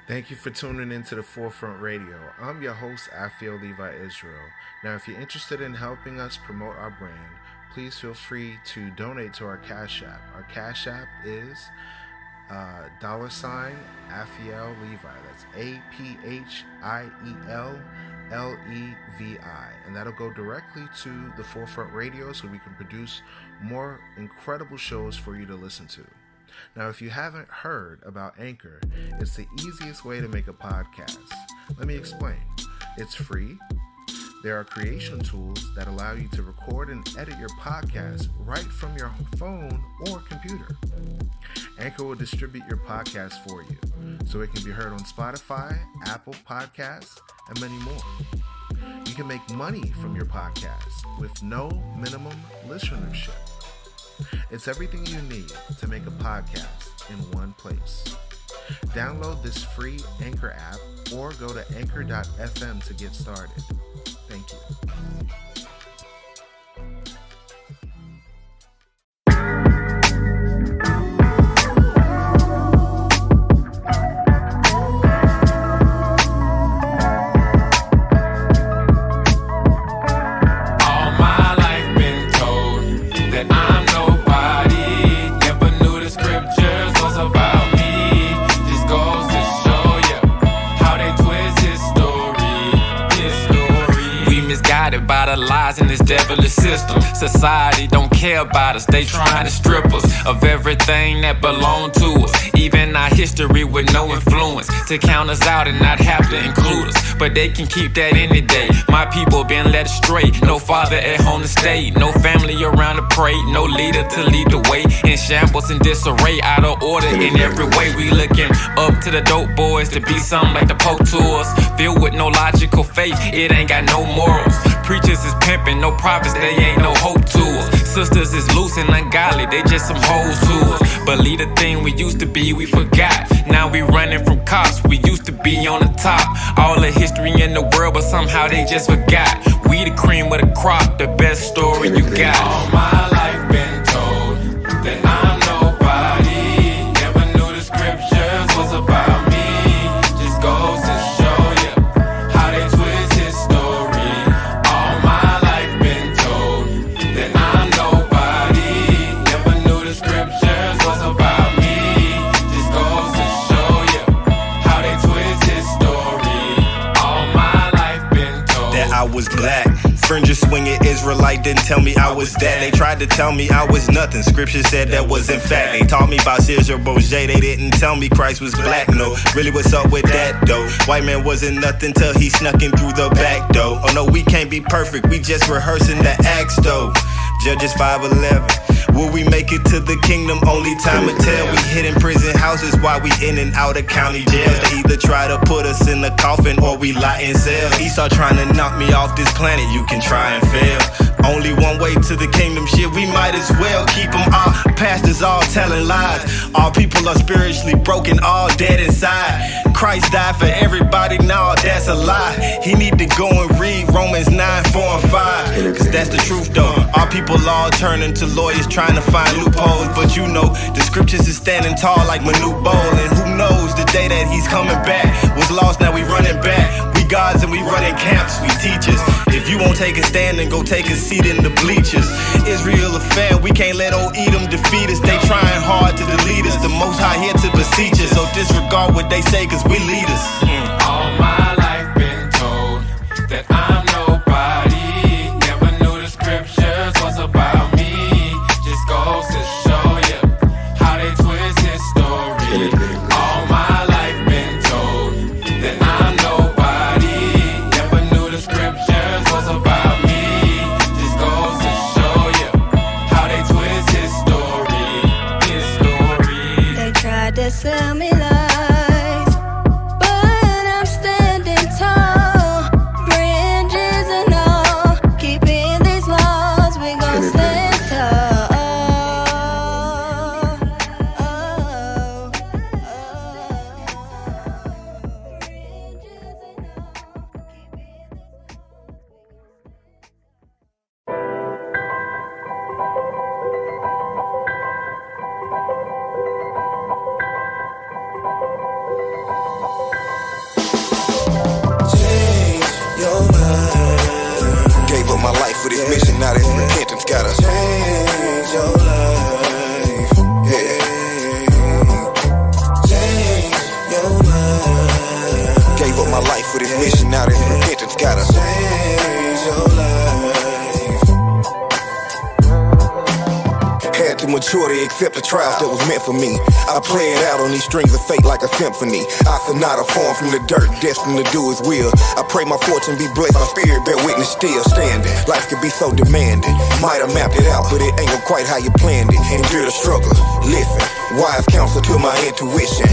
Thank you for tuning into the Forefront Radio. I'm your host, Levi Israel. Now, if you're interested in helping us promote our brand, please feel free to donate to our Cash App. Our Cash App is $Aphiel Levi. That's APHIELLEVI. And that'll go directly to the Forefront Radio so we can produce more incredible shows for you to listen to. Now, if you haven't heard about Anchor, it's the easiest way to make a podcast. Let me explain. It's free. There are creation tools that allow you to record and edit your podcast right from your phone or computer. Anchor will distribute your podcast for you, so it can be heard on Spotify, Apple Podcasts, and many more. You can make money from your podcast with no minimum listenership. It's everything you need to make a podcast in one place. Download this free Anchor app or go to anchor.fm to get started. Thank you. By the lies in this devilish system. Society don't care about us. They trying to strip us of everything that belong to us. Even our history with no influence to count us out and not have to include us. But they can keep that any day. My people been led astray. No father at home to stay. No family around to pray. No leader to lead the way. In shambles and disarray. Out of order in every way. We looking up to the dope boys to be something like the Pope to us. Filled with no logical faith. It ain't got no morals. Preachers is pimping, no prophets, they ain't no hope to us. Sisters is loose and ungodly, they just some hoes to us. Believe the thing we used to be, we forgot. Now we running from cops, we used to be on the top. All the history in the world, but somehow they just forgot. We the cream of the crop, the best story you got. All my life been told that I'm nobody. Never knew the scriptures was about me. Just goes to show you how they twist his story. All my life been told that I'm nobody. Never knew the scriptures was about me. Just goes to show you how they twist his story. All my life been told that I was black. Fringes swinging Israelite didn't tell me I was that. They tried to tell me I was nothing. Scripture said that was in fact. They taught me about Caesar Borgia. They didn't tell me Christ was black. No, really what's up with that though? White man wasn't nothing till he snuck in through the back door. Oh no, we can't be perfect. We just rehearsing the acts though. Judges 5:11. Will we make it to the kingdom? Only time will tell. We hid in prison houses while we in and out of county jails. They either try to put us in the coffin or we lie in cells. Esau trying to knock me off this planet. You can try and fail. Only one way to the kingdom, shit, we might as well keep them all. Pastors all telling lies. All people are spiritually broken, all dead inside. Christ died for everybody, now that's a lie. He need to go and read Romans 9, 4, and 5. Cause that's the truth though. All people all turning to lawyers trying to find loopholes. But you know, the scriptures is standing tall like Manute Bol. And who knows, the day that he's coming back was lost, now we running back. We gods and we running camps, we teachers. If you won't take a stand, then go take a seat in the bleachers. Israel a fan, we can't let old Edom defeat us. They trying hard to delete us. The Most High here to beseech us. So disregard what they say, cause we leaders. All my life been told that I'm nobody. Never knew the scriptures was about me. Just goes to show you how they twist his story. All my life been told that I'm nobody. Never knew the scriptures was about me. Just goes to show you how they twist his story. His story. They tried to sell me lies, but I'm standing tall. Branches and all, keeping these laws, we gon' stand tall. my life for this mission. Now this repentance gotta change your life. Yeah. Change your mind. Gave up my life for this mission. Now this repentance gotta change your life. Had to mature to accept the trials that was meant for me. I play it out on these strings of fate like a symphony. I sonata form from the dirt, destined to do his will. I pray my fortune be blessed, my spirit bear witness still standing. Life could be so demanding. Might have mapped it out, but it ain't go quite how you planned it. Endure the struggle, listen, wise counsel to my intuition.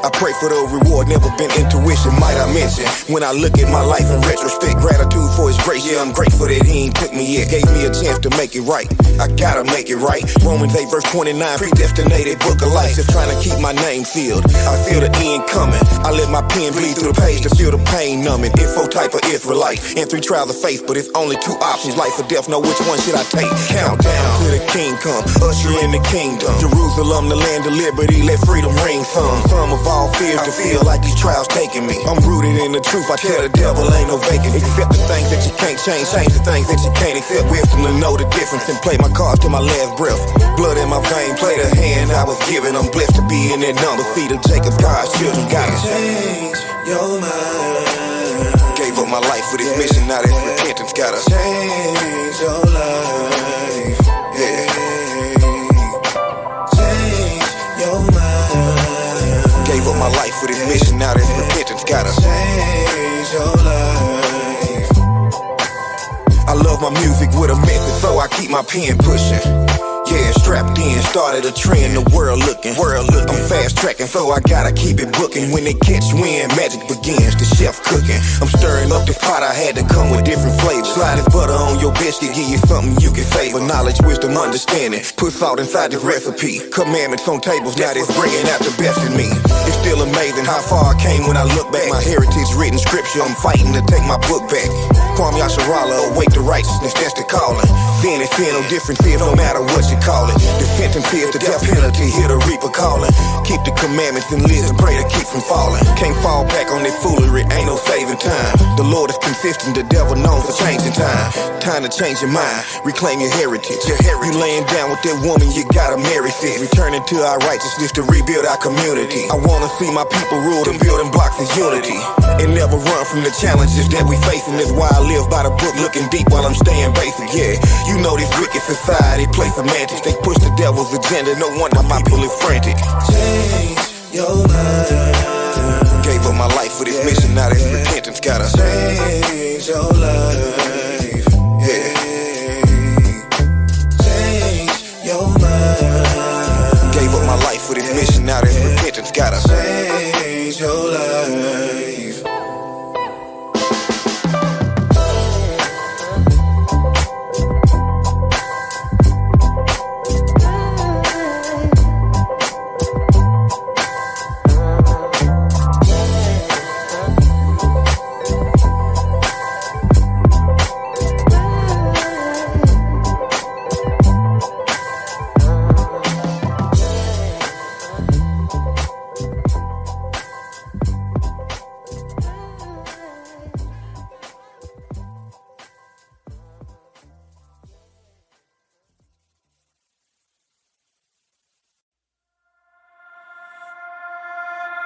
I pray for the reward, never been intuition, might I mention. When I look at my life in retrospect, gratitude for his grace. Yeah, I'm grateful that he ain't took me yet. Gave me a chance to make it right. I gotta make it right. Romans 8 verse 29, predestinated book of life. Just trying to keep my name sealed. I feel the end coming. I let my pen bleed through the page to feel the pain numbing. Info type of Israelite. And 3 trials of faith, but it's only 2 options. Life or death, know which one should I take? Countdown to the king come. Usher in the kingdom. Jerusalem, the land of liberty. Let freedom ring some. Some of all fears to feel like these trials taking me. I'm rooted in the truth. I tell the devil ain't no vacant. Accept the things that you can't change. Change the things that you can't accept. Wisdom to know the difference and play my cards to my last breath. Blood in my vein, play the hand I was given. I'm blessed to be in that number. Feet of Jacob's God's children. Gotta change your mind. Gave up my life for this mission. Now this repentance gotta change your life. Yeah. Change your mind. Gave up my life for this mission. Now this repentance gotta change your life. I love my music with a method, so I keep my pen pushing. Yeah, strapped in, started a trend, the world looking. I'm fast tracking, so I gotta keep it booking. When they catch wind, magic begins, the chef cooking. I'm stirring up this pot, I had to come with different flavors. Slide this butter on your biscuit, give you something you can savor. Knowledge, wisdom, understanding, put salt inside this recipe. Commandments on tables, now this bringing out the best in me. It's still amazing how far I came when I look back. My heritage written scripture, I'm fighting to take my book back. Kwame Yasharala, awake to righteousness, that's the calling. Sin is sin, no difference here, no matter what you call it. The sentence is the death penalty, hear the reaper calling. Keep the commandments and live and pray to keep from falling. Can't fall back on that foolery, ain't no saving time. The Lord is consistent, the devil known for changing time. Time to change your mind, reclaim your heritage. You laying down with that woman, you gotta marry sis. Returning to our righteousness to rebuild our community. I wanna see my people rule, the building blocks of unity. And never run from the challenges that we facing. That's why I live by the book, looking deep while I'm staying basic. Yeah, you know this wicked society play semantics. They push the devil's agenda, no wonder my people is frantic. Change your mind. Gave up my life for this mission, now this repentance gotta change your life. Yeah. Change your mind. Gave up my life for this mission, now this repentance gotta change your life.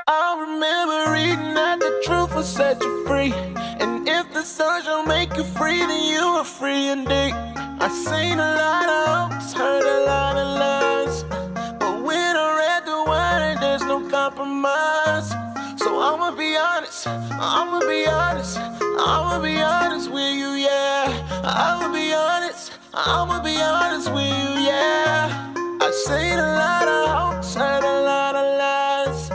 I remember reading that the truth will set you free. And if the sun shall make you free, then you are free indeed. I've seen a lot of hopes, heard a lot of lies, but when I read the word, there's no compromise. So I'ma be honest, I'ma be honest, I'ma be honest with you, yeah. I'ma be honest, I'ma be honest with you, yeah. I've seen a lot of hopes, heard a lot of lies,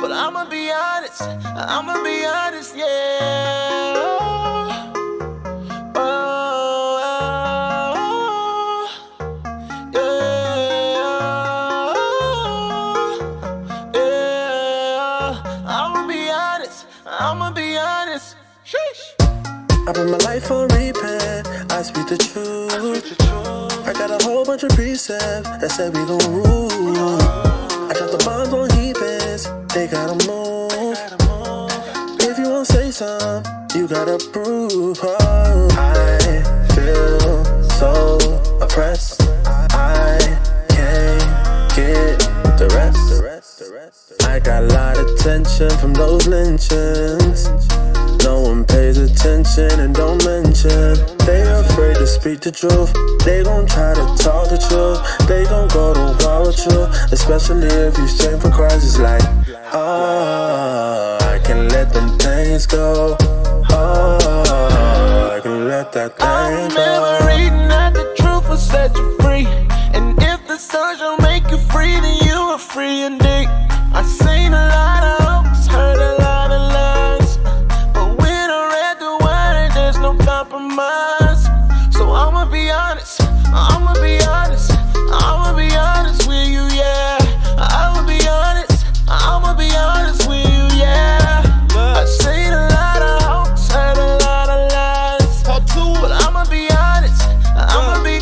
but I'ma be honest, yeah. I'ma be honest. Sheesh. I put my life on repair, I speak the truth. I got a whole bunch of precepts that said we gon' rule. I got the bombs on defense, they gotta move. If you won't say something, you gotta prove. Oh, I feel feel so oppressed. I can't get the rest. I got a lot of tension from those lynchings. No one pays attention and don't mention. They afraid to speak the truth. They gon' try to talk the truth. They gon' go to war with you, especially if you stand for Christ. It's like, oh, I can let them things go. Oh, I can let that thing go. I remember reading that the truth will set you free, and if the sun shall make you free, then you are free indeed. I seen a lot of hopes, heard a lot of lies, but when I read the word, there's no compromise. So I'ma be honest, I'ma be honest, I'ma be honest with you, yeah. I'ma be honest, I'ma be honest with you, yeah. I seen a lot of hopes, heard a lot of lies, but I'ma be honest, I'ma be.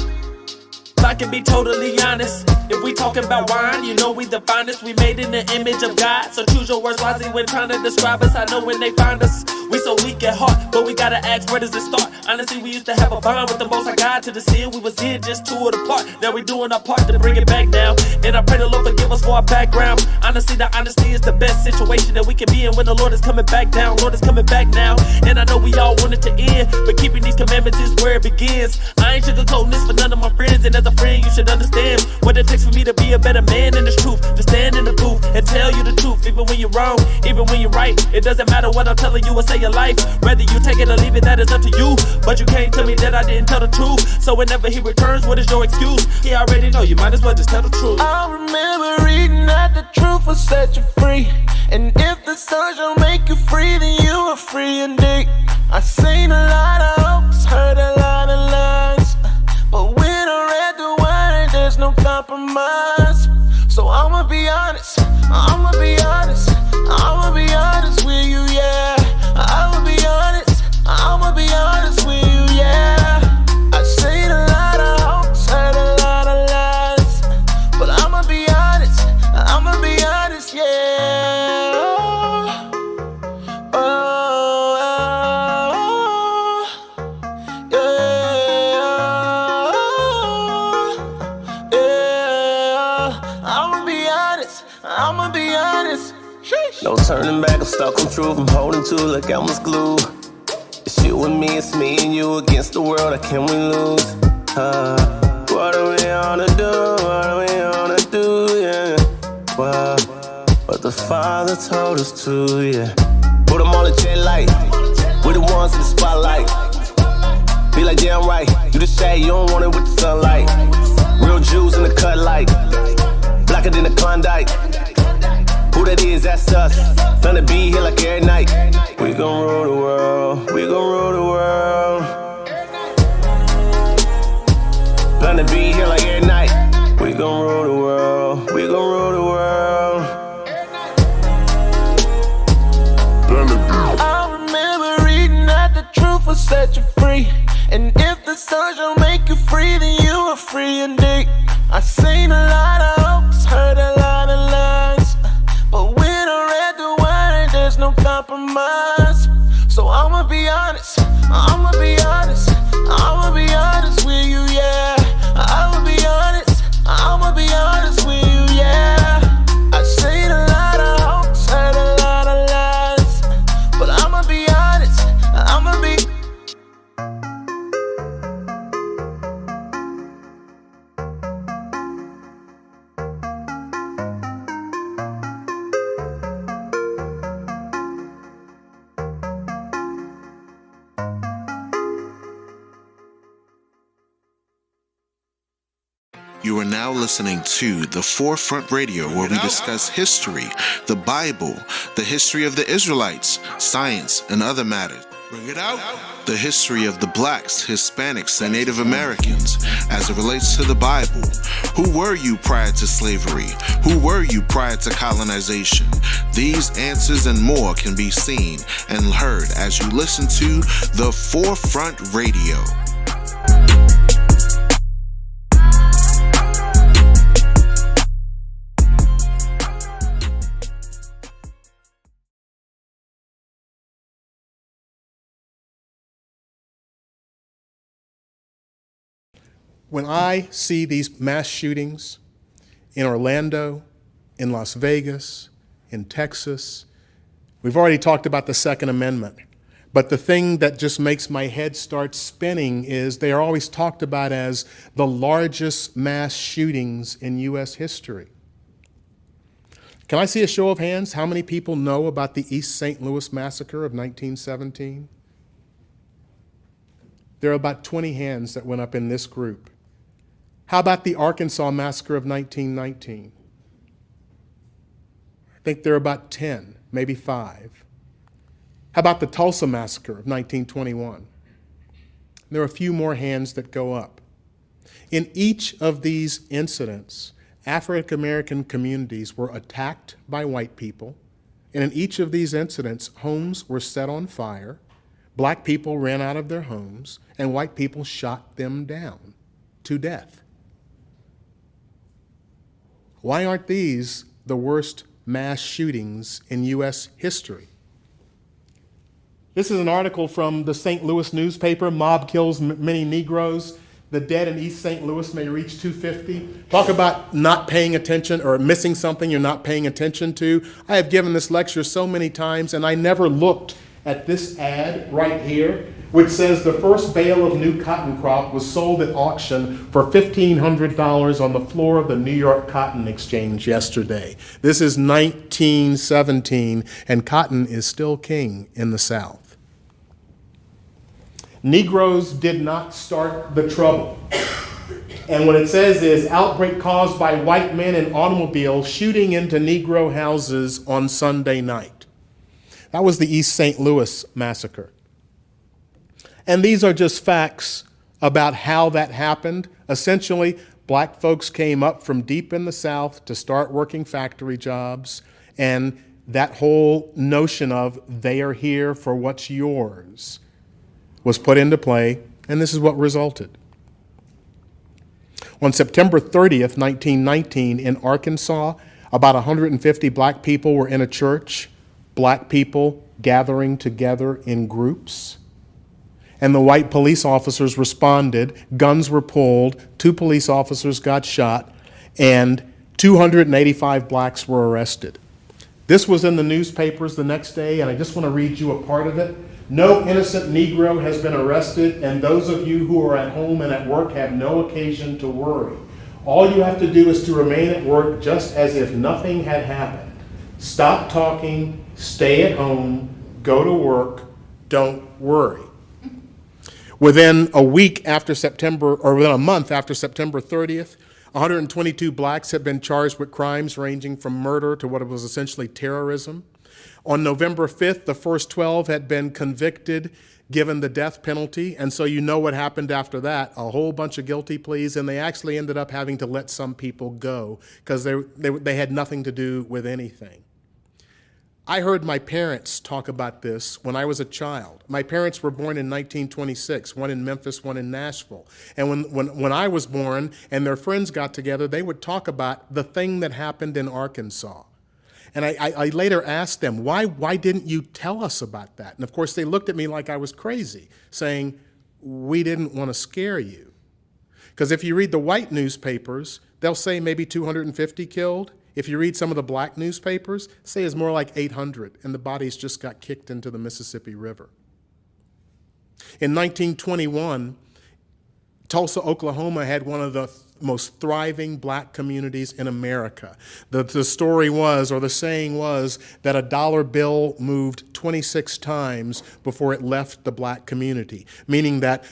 I can be totally honest. If we talking about wine, you know we the finest. We made in the image of God, so choose your words wisely when trying to describe us. I know when they find us, we so weak at heart, but we gotta ask, where does it start? Honestly, we used to have a bond with the Most High God. To the sin we was in, just 2 of the part. Now we doing our part to bring it back now, and I pray the Lord forgive us for our background. Honestly, the honesty is the best situation that we can be in when the Lord is coming back down. Lord is coming back now, and I know we all want it to end, but keeping these commandments is where it begins. I ain't sugarcoating this for none of my friends, and as a friend you should understand what it takes for me to be a better man in this truth, to stand in the booth and tell you the truth, even when you're wrong, even when you're right. It doesn't matter what I'm telling you or say your life, whether you take it or leave it, that is up to you. But you can't tell me that I didn't tell the truth, so whenever he returns, what is your excuse? He already know, you might as well just tell the truth. I remember reading that the truth will set you free, and if the sun shall make you free, then you are free indeed. I seen a lot of hopes, heard a lot of lies, but when I read the word, there's no compromise. So I'ma be honest, I'ma be honest, I'ma be honest with you, yeah. I'ma be honest, I'ma be honest with you, yeah. I seen a lot of hopes, heard a lot of lies, but I'ma be honest, I'ma be honest, yeah. Oh, I'ma be honest. Sheesh. No turning back, I'm stuck on truth. I'm holding to like I was glued. It's you and me, it's me and you against the world. How can we lose? What do we wanna do? What do we wanna do? Yeah. Well, but the Father told us to, yeah. Put them on the jet light. We the ones in the spotlight. Be like damn right. You the shade, you don't want it with the sunlight. Real Jews in the cut light. Blacker than a Klondike. Who that is, that's us. Gonna be here like every night. We gon' rule the world. We gon' rule the world. Gonna be here like every night. We gon' rule the world. We gon' rule the world. I remember reading that the truth will set you free, and if the sun shall make you free, then you are free indeed. I seen a lot of hopes, heard a lot of lies, but when I read the word, there's no compromise. So I'ma be honest, I'ma be honest, I'ma be honest with you, yeah. I'ma be honest, I'ma be honest with you, yeah. I seen a lot of hopes, heard a lot of lies, but I'ma be honest, I'ma be. You are now listening to The Forefront Radio, where we discuss history, the Bible, the history of the Israelites, science, and other matters. Bring it out. The history of the blacks, Hispanics, and Native Americans as it relates to the Bible. Who were you prior to slavery? Who were you prior to colonization? These answers and more can be seen and heard as you listen to The Forefront Radio. When I see these mass shootings in Orlando, in Las Vegas, in Texas, we've already talked about the Second Amendment, but the thing that just makes my head start spinning is they are always talked about as the largest mass shootings in U.S. history. Can I see a show of hands? How many people know about the East St. Louis massacre of 1917? There are about 20 hands that went up in this group. How about the Arkansas massacre of 1919? I think there are about 10, maybe 5. How about the Tulsa massacre of 1921? There are a few more hands that go up. In each of these incidents, African American communities were attacked by white people, and in each of these incidents, homes were set on fire, black people ran out of their homes, and white people shot them down to death. Why aren't these the worst mass shootings in U.S. history? This is an article from the St. Louis newspaper, Mob Kills Many Negroes. The dead in East St. Louis may reach 250. Talk about not paying attention or missing something you're not paying attention to. I have given this lecture so many times, and I never looked at this ad right here, which says the first bale of new cotton crop was sold at auction for $1,500 on the floor of the New York Cotton Exchange yesterday. This is 1917, and cotton is still king in the South. Negroes did not start the trouble. And what it says is outbreak caused by white men in automobiles shooting into Negro houses on Sunday night. That was the East St. Louis massacre. And these are just facts about how that happened. Essentially, black folks came up from deep in the South to start working factory jobs, and that whole notion of they are here for what's yours was put into play, and this is what resulted. On September 30th, 1919, in Arkansas, about 150 black people were in a church, black people gathering together in groups. And the white police officers responded, guns were pulled, 2 police officers got shot, and 285 blacks were arrested. This was in the newspapers the next day, and I just want to read you a part of it. No innocent Negro has been arrested, and those of you who are at home and at work have no occasion to worry. All you have to do is to remain at work just as if nothing had happened. Stop talking, stay at home, go to work, don't worry. Within a week after September, or within a month after September 30th, 122 blacks had been charged with crimes ranging from murder to what was essentially terrorism. On November 5th, the first 12 had been convicted, given the death penalty, and so you know what happened after that, a whole bunch of guilty pleas, and they actually ended up having to let some people go because they had nothing to do with anything. I heard my parents talk about this when I was a child. My parents were born in 1926, one in Memphis, one in Nashville. And when I was born and their friends got together, they would talk about the thing that happened in Arkansas. And I later asked them, why didn't you tell us about that? And of course, they looked at me like I was crazy, saying, we didn't want to scare you. Because if you read the white newspapers, they'll say maybe 250 killed. If you read some of the black newspapers, say it's more like 800, and the bodies just got kicked into the Mississippi River. In 1921, Tulsa, Oklahoma had one of the most thriving black communities in America. The story was, or the saying was, that a dollar bill moved 26 times before it left the black community, meaning that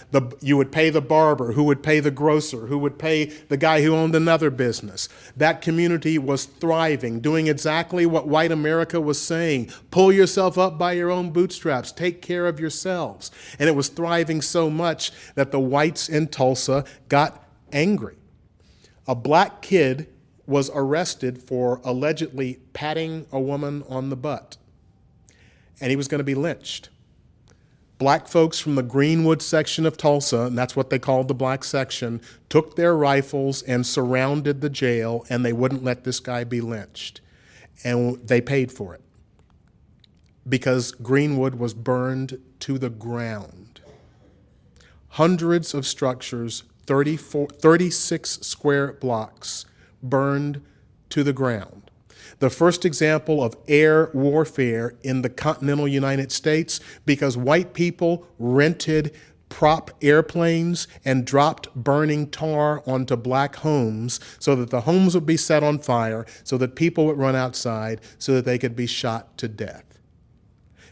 you would pay the barber, who would pay the grocer, who would pay the guy who owned another business. That community was thriving, doing exactly what white America was saying. Pull yourself up by your own bootstraps. Take care of yourselves. And it was thriving so much that the whites in Tulsa got angry. A black kid was arrested for allegedly patting a woman on the butt, and he was going to be lynched. Black folks from the Greenwood section of Tulsa, and that's what they called the black section, took their rifles and surrounded the jail, and they wouldn't let this guy be lynched. And they paid for it because Greenwood was burned to the ground. Hundreds of structures 36 square blocks burned to the ground. The first example of air warfare in the continental United States, because white people rented prop airplanes and dropped burning tar onto black homes so that the homes would be set on fire, so that people would run outside, so that they could be shot to death.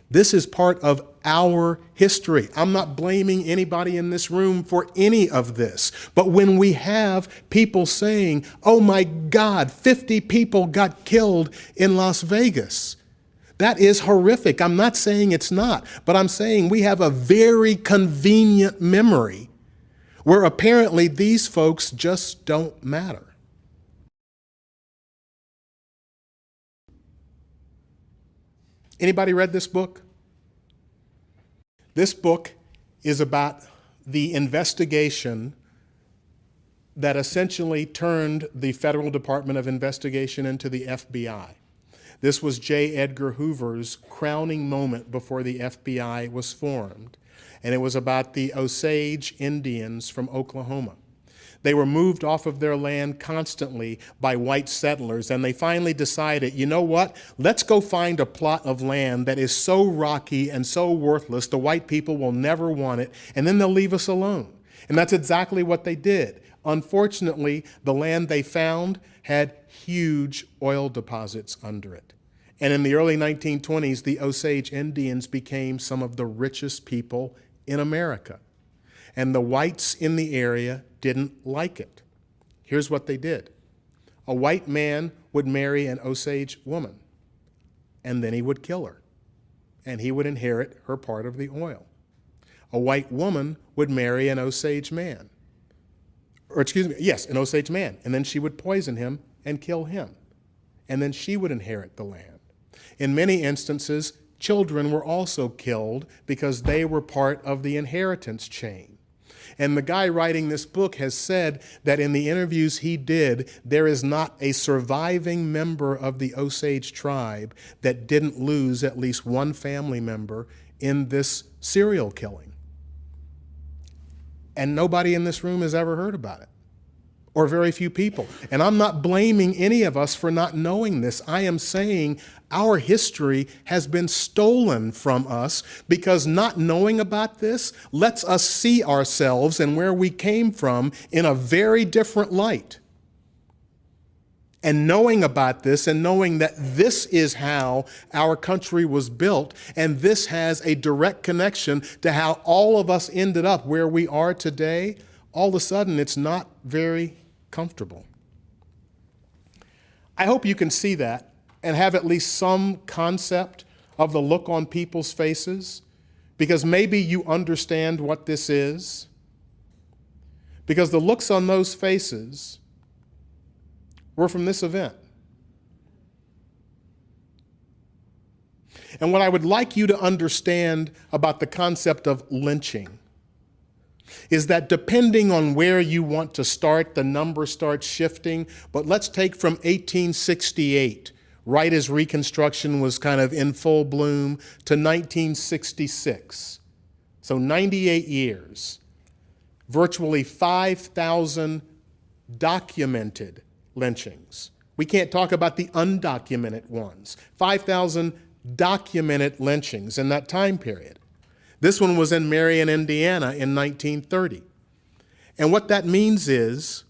This is part of our history. I'm not blaming anybody in this room for any of this. But when we have people saying, oh my God, 50 people got killed in Las Vegas, that is horrific. I'm not saying it's not, but I'm saying we have a very convenient memory where apparently these folks just don't matter. Anybody read this book? This book is about the investigation that essentially turned the Federal Department of Investigation into the FBI. This was J. Edgar Hoover's crowning moment before the FBI was formed, and it was about the Osage Indians from Oklahoma. They were moved off of their land constantly by white settlers, and they finally decided, you know what? Let's go find a plot of land that is so rocky and so worthless, the white people will never want it, and then they'll leave us alone. And that's exactly what they did. Unfortunately, the land they found had huge oil deposits under it. And in the early 1920s, the Osage Indians became some of the richest people in America. And the whites in the area didn't like it. Here's what they did. A white man would marry an Osage woman, and then he would kill her, and he would inherit her part of the oil. A white woman would marry an Osage man, an Osage man, and then she would poison him and kill him, and then she would inherit the land. In many instances, children were also killed because they were part of the inheritance chain. And the guy writing this book has said that in the interviews he did, there is not a surviving member of the Osage tribe that didn't lose at least one family member in this serial killing. And nobody in this room has ever heard about it, or very few people. And I'm not blaming any of us for not knowing this. I am saying our history has been stolen from us because not knowing about this lets us see ourselves and where we came from in a very different light. And knowing about this and knowing that this is how our country was built, and this has a direct connection to how all of us ended up where we are today, all of a sudden it's not very comfortable. I hope you can see that and have at least some concept of the look on people's faces, because maybe you understand what this is. Because the looks on those faces were from this event. And what I would like you to understand about the concept of lynching is that depending on where you want to start, the number starts shifting. But let's take from 1868, right as Reconstruction was kind of in full bloom, to 1966. So 98 years, virtually 5,000 documented lynchings. We can't talk about the undocumented ones. 5,000 documented lynchings in that time period. This one was in Marion, Indiana in 1930. And what that means is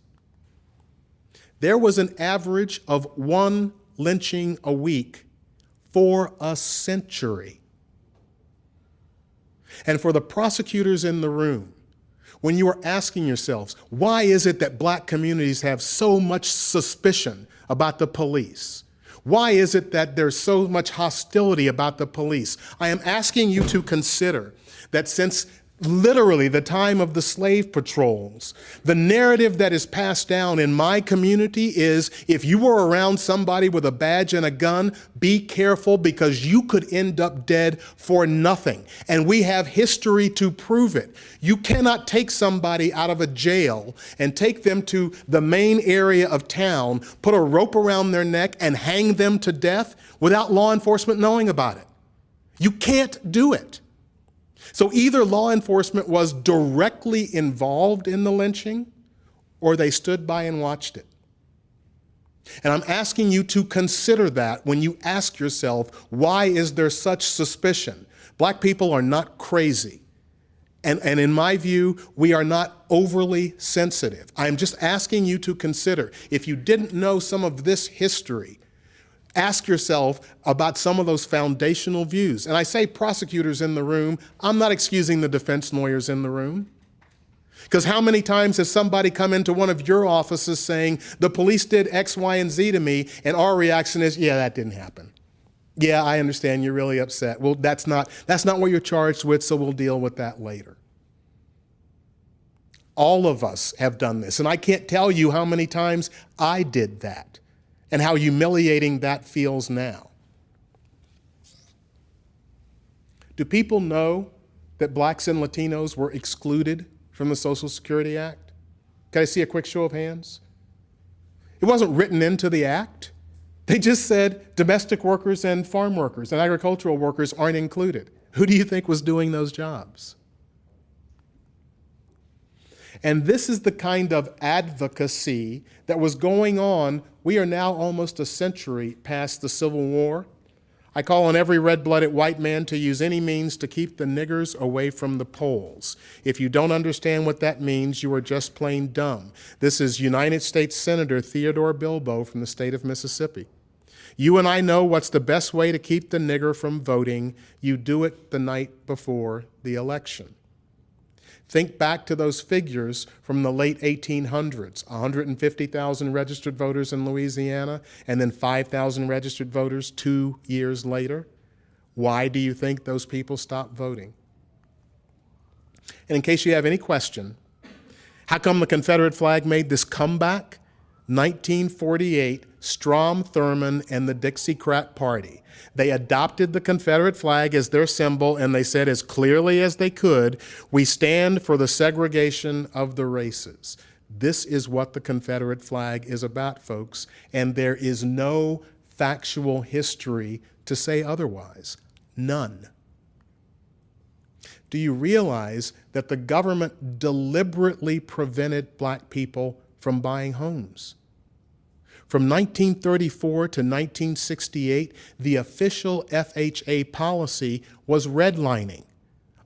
there was an average of one lynching a week for a century. And for the prosecutors in the room, when you are asking yourselves, why is it that black communities have so much suspicion about the police? Why is it that there's so much hostility about the police? I am asking you to consider that since literally the time of the slave patrols, the narrative that is passed down in my community is if you were around somebody with a badge and a gun, be careful because you could end up dead for nothing. And we have history to prove it. You cannot take somebody out of a jail and take them to the main area of town, put a rope around their neck and hang them to death without law enforcement knowing about it. You can't do it. So either law enforcement was directly involved in the lynching, or they stood by and watched it. And I'm asking you to consider that when you ask yourself, why is there such suspicion? Black people are not crazy. And in my view, we are not overly sensitive. I'm just asking you to consider, if you didn't know some of this history, ask yourself about some of those foundational views. And I say prosecutors in the room, I'm not excusing the defense lawyers in the room. Because how many times has somebody come into one of your offices saying, the police did X, Y, and Z to me, and our reaction is, yeah, that didn't happen. Yeah, I understand, you're really upset. Well, that's not what you're charged with, so we'll deal with that later. All of us have done this, and I can't tell you how many times I did that and how humiliating that feels now. Do people know that blacks and Latinos were excluded from the Social Security Act? Can I see a quick show of hands? It wasn't written into the act. They just said domestic workers and farm workers and agricultural workers aren't included. Who do you think was doing those jobs? And this is the kind of advocacy that was going on. We are now almost a century past the Civil War. I call on every red-blooded white man to use any means to keep the niggers away from the polls. If you don't understand what that means, you are just plain dumb. This is United States Senator Theodore Bilbo from the state of Mississippi. You and I know what's the best way to keep the nigger from voting. You do it the night before the election. Think back to those figures from the late 1800s, 150,000 registered voters in Louisiana, and then 5,000 registered voters 2 years later. Why do you think those people stopped voting? And in case you have any question, how come the Confederate flag made this comeback? 1948, Strom Thurmond and the Dixiecrat Party. They adopted the Confederate flag as their symbol, and they said as clearly as they could, we stand for the segregation of the races. This is what the Confederate flag is about, folks, and there is no factual history to say otherwise. None. Do you realize that the government deliberately prevented black people from buying homes? From 1934 to 1968, the official FHA policy was redlining.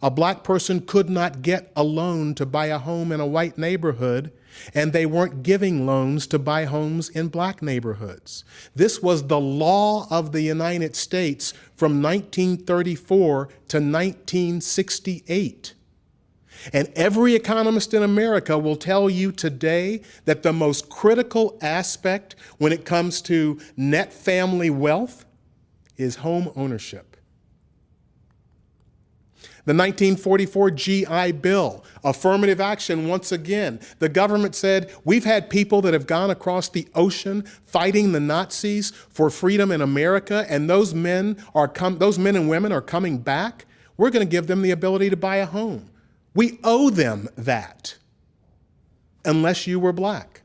A black person could not get a loan to buy a home in a white neighborhood, and they weren't giving loans to buy homes in black neighborhoods. This was the law of the United States from 1934 to 1968. And every economist in America will tell you today that the most critical aspect when it comes to net family wealth is home ownership. The 1944 GI Bill, affirmative action once again. The government said, we've had people that have gone across the ocean fighting the Nazis for freedom in America, and those men and women are coming back. We're going to give them the ability to buy a home. We owe them that, unless you were black.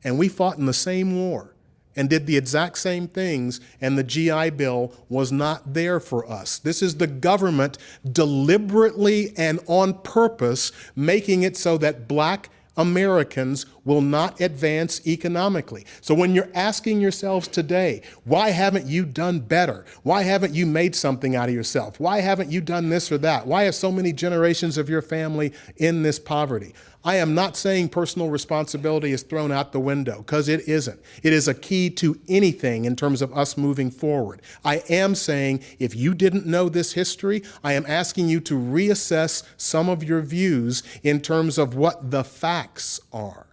And we fought in the same war and did the exact same things, and the GI Bill was not there for us. This is the government deliberately and on purpose making it so that black Americans will not advance economically. So when you're asking yourselves today, why haven't you done better? Why haven't you made something out of yourself? Why haven't you done this or that? Why are so many generations of your family in this poverty? I am not saying personal responsibility is thrown out the window, because it isn't. It is a key to anything in terms of us moving forward. I am saying if you didn't know this history, I am asking you to reassess some of your views in terms of what the facts are.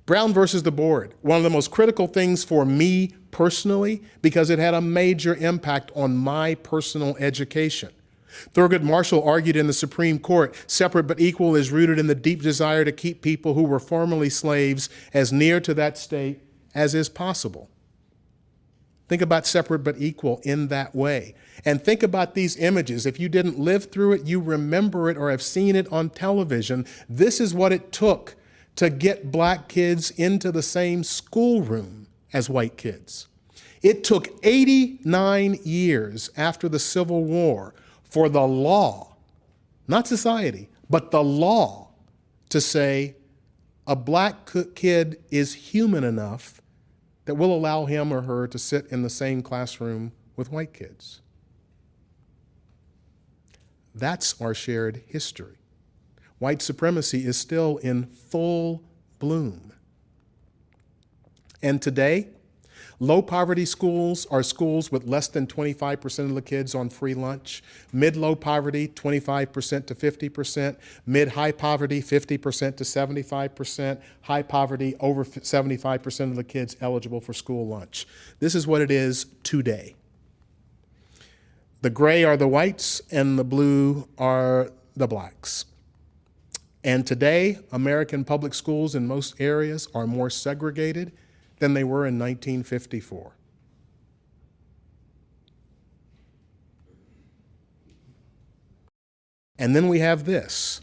Brown versus the board, one of the most critical things for me personally, because it had a major impact on my personal education. Thurgood Marshall argued in the Supreme Court, separate but equal is rooted in the deep desire to keep people who were formerly slaves as near to that state as is possible. Think about separate but equal in that way. And think about these images. If you didn't live through it, you remember it or have seen it on television. This is what it took to get black kids into the same schoolroom as white kids. It took 89 years after the Civil War for the law, not society, but the law, to say a black kid is human enough that we'll allow him or her to sit in the same classroom with white kids. That's our shared history. White supremacy is still in full bloom. And today, low poverty schools are schools with less than 25% of the kids on free lunch. Mid-low poverty, 25% to 50%. Mid-high poverty, 50% to 75%. High poverty, over 75% of the kids eligible for school lunch. This is what it is today. The gray are the whites and the blue are the blacks. And today, American public schools in most areas are more segregated than they were in 1954. And then we have this.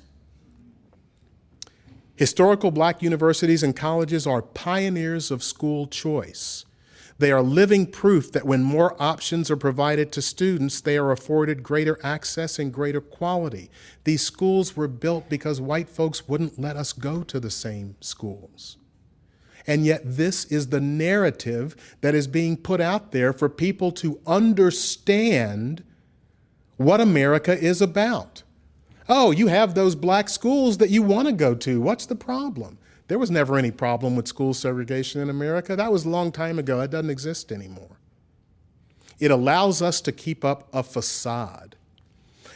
Historical black universities and colleges are pioneers of school choice. They are living proof that when more options are provided to students, they are afforded greater access and greater quality. These schools were built because white folks wouldn't let us go to the same schools. And yet this is the narrative that is being put out there for people to understand what America is about. Oh, you have those black schools that you want to go to. What's the problem? There was never any problem with school segregation in America. That was a long time ago. It doesn't exist anymore. It allows us to keep up a facade.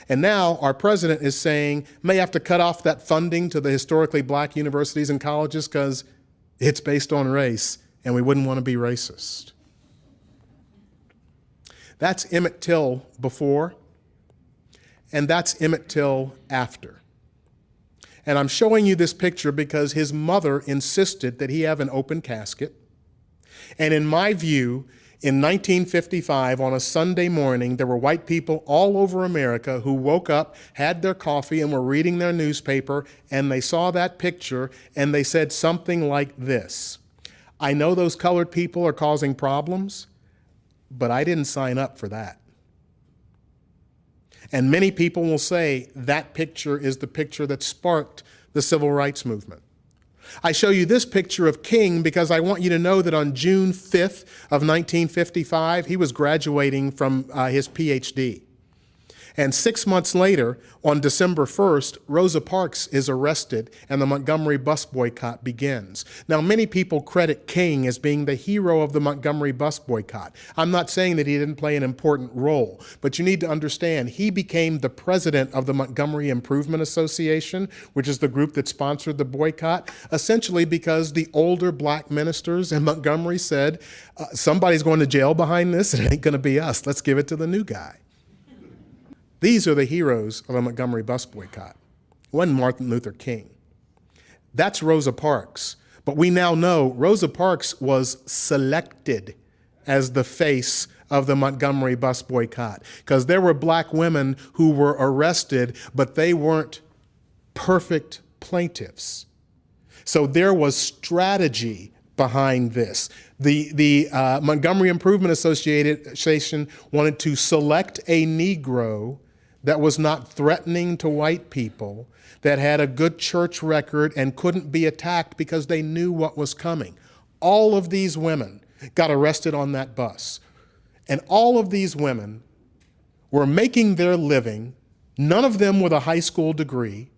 And now our president is saying, may have to cut off that funding to the historically black universities and colleges because it's based on race, and we wouldn't want to be racist. That's Emmett Till before, and that's Emmett Till after. And I'm showing you this picture because his mother insisted that he have an open casket. And in my view, in 1955, on a Sunday morning, there were white people all over America who woke up, had their coffee, and were reading their newspaper, and they saw that picture, and they said something like this: I know those colored people are causing problems, but I didn't sign up for that. And many people will say that picture is the picture that sparked the civil rights movement. I show you this picture of King because I want you to know that on June 5th of 1955, he was graduating from his PhD. And 6 months later, on December 1st, Rosa Parks is arrested and the Montgomery bus boycott begins. Now, many people credit King as being the hero of the Montgomery bus boycott. I'm not saying that he didn't play an important role, but you need to understand he became the president of the Montgomery Improvement Association, which is the group that sponsored the boycott, essentially because the older black ministers in Montgomery said, somebody's going to jail behind this, and it ain't going to be us. Let's give it to the new guy. These are the heroes of the Montgomery bus boycott. It wasn't Martin Luther King. That's Rosa Parks. But we now know Rosa Parks was selected as the face of the Montgomery bus boycott because there were black women who were arrested, but they weren't perfect plaintiffs. So there was strategy behind this. The Montgomery Improvement Association wanted to select a Negro that was not threatening to white people, that had a good church record and couldn't be attacked because they knew what was coming. All of these women got arrested on that bus. And all of these women were making their living, none of them with a high school degree.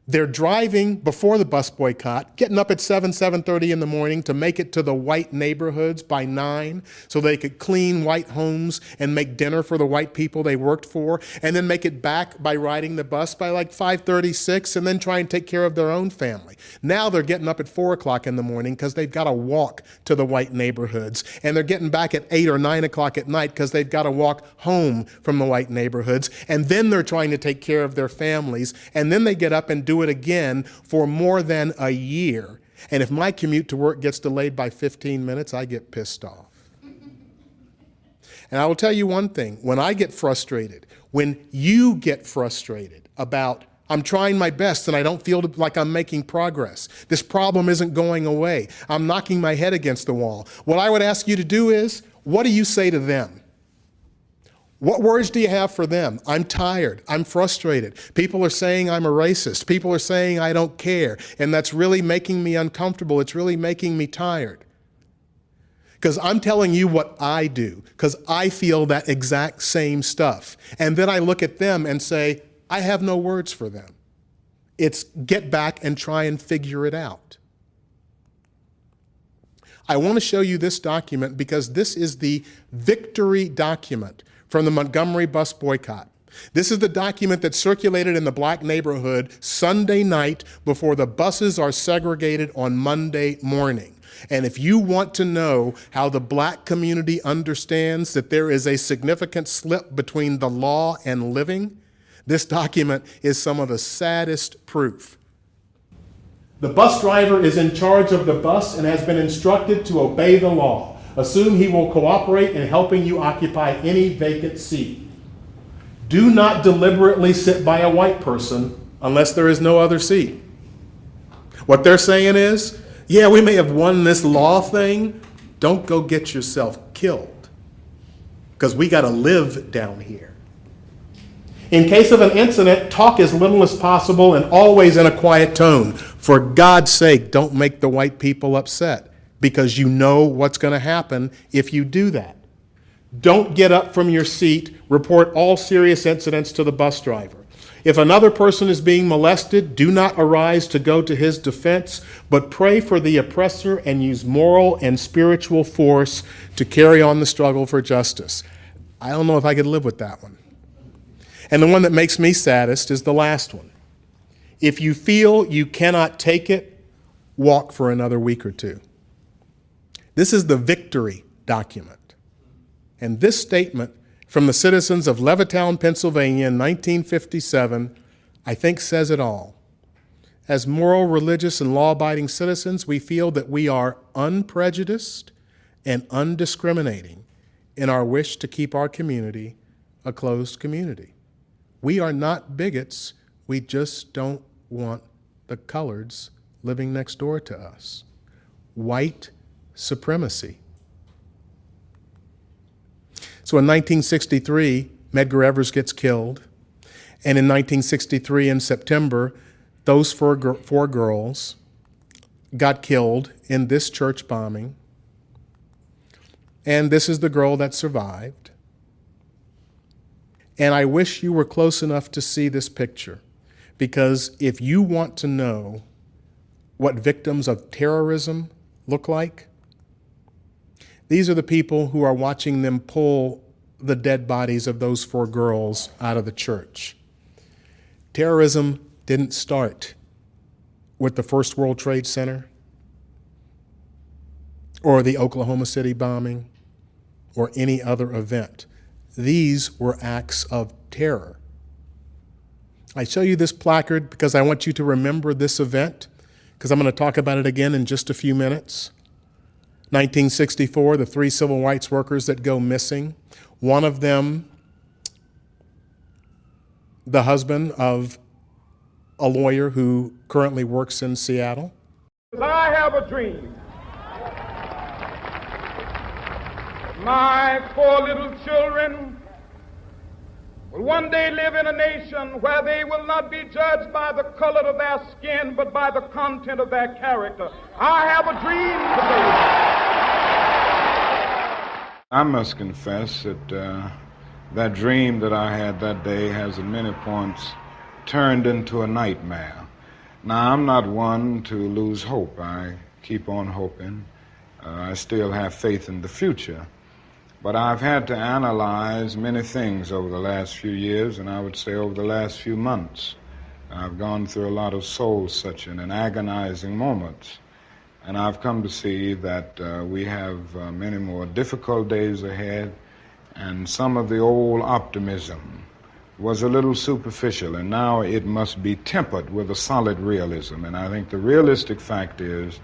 They're driving before the bus boycott, getting up at 7:30 in the morning to make it to the white neighborhoods by 9 so they could clean white homes and make dinner for the white people they worked for, and then make it back by riding the bus by like 5:36 and then try and take care of their own family. Now they're getting up at 4 o'clock in the morning because they've got to walk to the white neighborhoods, and they're getting back at 8 or 9 o'clock at night because they've got to walk home from the white neighborhoods, and then they're trying to take care of their families, and then they get up and do it again for more than a year. And if my commute to work gets delayed by 15 minutes, I get pissed off. And I will tell you one thing, when I get frustrated, when you get frustrated about, I'm trying my best and I don't feel like I'm making progress, this problem isn't going away, I'm knocking my head against the wall, what I would ask you to do is, what do you say to them? What words do you have for them? I'm tired. I'm frustrated. People are saying I'm a racist. People are saying I don't care. And that's really making me uncomfortable. It's really making me tired. Because I'm telling you what I do, because I feel that exact same stuff. And then I look at them and say, I have no words for them. It's get back and try and figure it out. I want to show you this document because this is the victory document from the Montgomery bus boycott. This is the document that circulated in the black neighborhood Sunday night before the buses are segregated on Monday morning. And if you want to know how the black community understands that there is a significant slip between the law and living, this document is some of the saddest proof. The bus driver is in charge of the bus and has been instructed to obey the law. Assume he will cooperate in helping you occupy any vacant seat. Do not deliberately sit by a white person unless there is no other seat. What they're saying is, yeah, we may have won this law thing. Don't go get yourself killed, because we got to live down here. In case of an incident, talk as little as possible and always in a quiet tone. For God's sake, don't make the white people upset, because you know what's going to happen if you do that. Don't get up from your seat. Report all serious incidents to the bus driver. If another person is being molested, do not arise to go to his defense, but pray for the oppressor and use moral and spiritual force to carry on the struggle for justice. I don't know if I could live with that one. And the one that makes me saddest is the last one. If you feel you cannot take it, walk for another week or two. This is the victory document. And this statement from the citizens of Levittown, Pennsylvania in 1957, I think says it all. As moral, religious, and law-abiding citizens, we feel that we are unprejudiced and undiscriminating in our wish to keep our community a closed community. We are not bigots. We just don't want the coloreds living next door to us. White supremacy. So in 1963, Medgar Evers gets killed. And in 1963, in September, those four girls got killed in this church bombing. And this is the girl that survived. And I wish you were close enough to see this picture, because if you want to know what victims of terrorism look like, these are the people who are watching them pull the dead bodies of those four girls out of the church. Terrorism didn't start with the First World Trade Center or the Oklahoma City bombing or any other event. These were acts of terror. I show you this placard because I want you to remember this event, because I'm going to talk about it again in just a few minutes. 1964, the 3 civil rights workers that go missing. One of them, the husband of a lawyer who currently works in Seattle. I have a dream. My 4 little children will one day live in a nation where they will not be judged by the color of their skin, but by the content of their character. I have a dream today. I must confess that that dream that I had that day has at many points turned into a nightmare. Now, I'm not one to lose hope. I keep on hoping. I still have faith in the future. But I've had to analyze many things over the last few years, and I would say over the last few months. I've gone through a lot of soul-searching and agonizing moments, and I've come to see that we have many more difficult days ahead, and some of the old optimism was a little superficial, and now it must be tempered with a solid realism. And I think the realistic fact is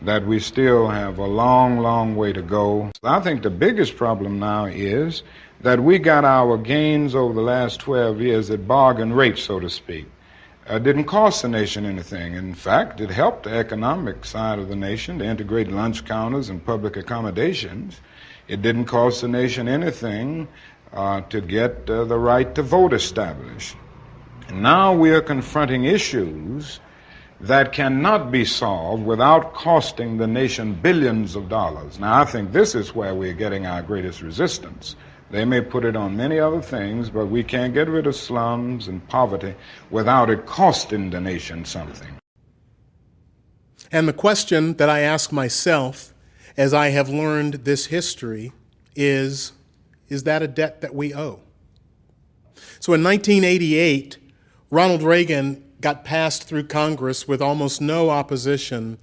that we still have a long, long way to go. I think the biggest problem now is that we got our gains over the last 12 years at bargain rate, so to speak. It didn't cost the nation anything. In fact, it helped the economic side of the nation to integrate lunch counters and public accommodations. It didn't cost the nation anything to get the right to vote established. Now we are confronting issues that cannot be solved without costing the nation billions of dollars. Now, I think this is where we're getting our greatest resistance. They may put it on many other things, but we can't get rid of slums and poverty without it costing the nation something. And the question that I ask myself as I have learned this history is that a debt that we owe? So in 1988, Ronald Reagan got passed through Congress with almost no opposition,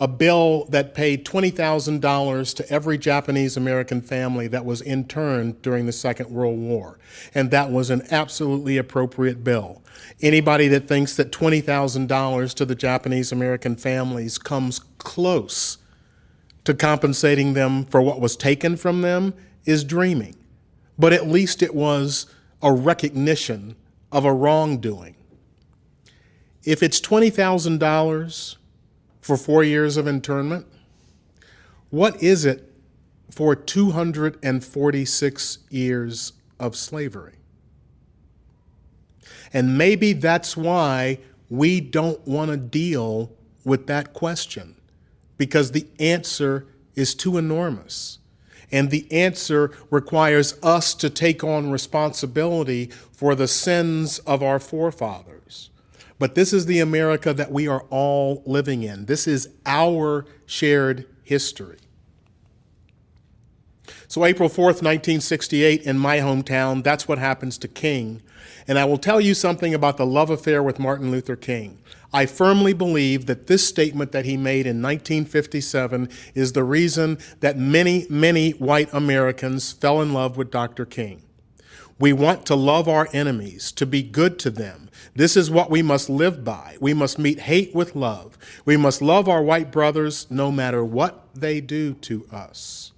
a bill that paid $20,000 to every Japanese American family that was interned during the Second World War. And that was an absolutely appropriate bill. Anybody that thinks that $20,000 to the Japanese American families comes close to compensating them for what was taken from them is dreaming. But at least it was a recognition of a wrongdoing. If it's $20,000 for 4 years of internment, what is it for 246 years of slavery? And maybe that's why we don't want to deal with that question, because the answer is too enormous. And the answer requires us to take on responsibility for the sins of our forefathers. But this is the America that we are all living in. This is our shared history. So April 4th, 1968, in my hometown, that's what happens to King. And I will tell you something about the love affair with Martin Luther King. I firmly believe that this statement that he made in 1957 is the reason that many, many white Americans fell in love with Dr. King. We want to love our enemies, to be good to them. This is what we must live by. We must meet hate with love. We must love our white brothers no matter what they do to us.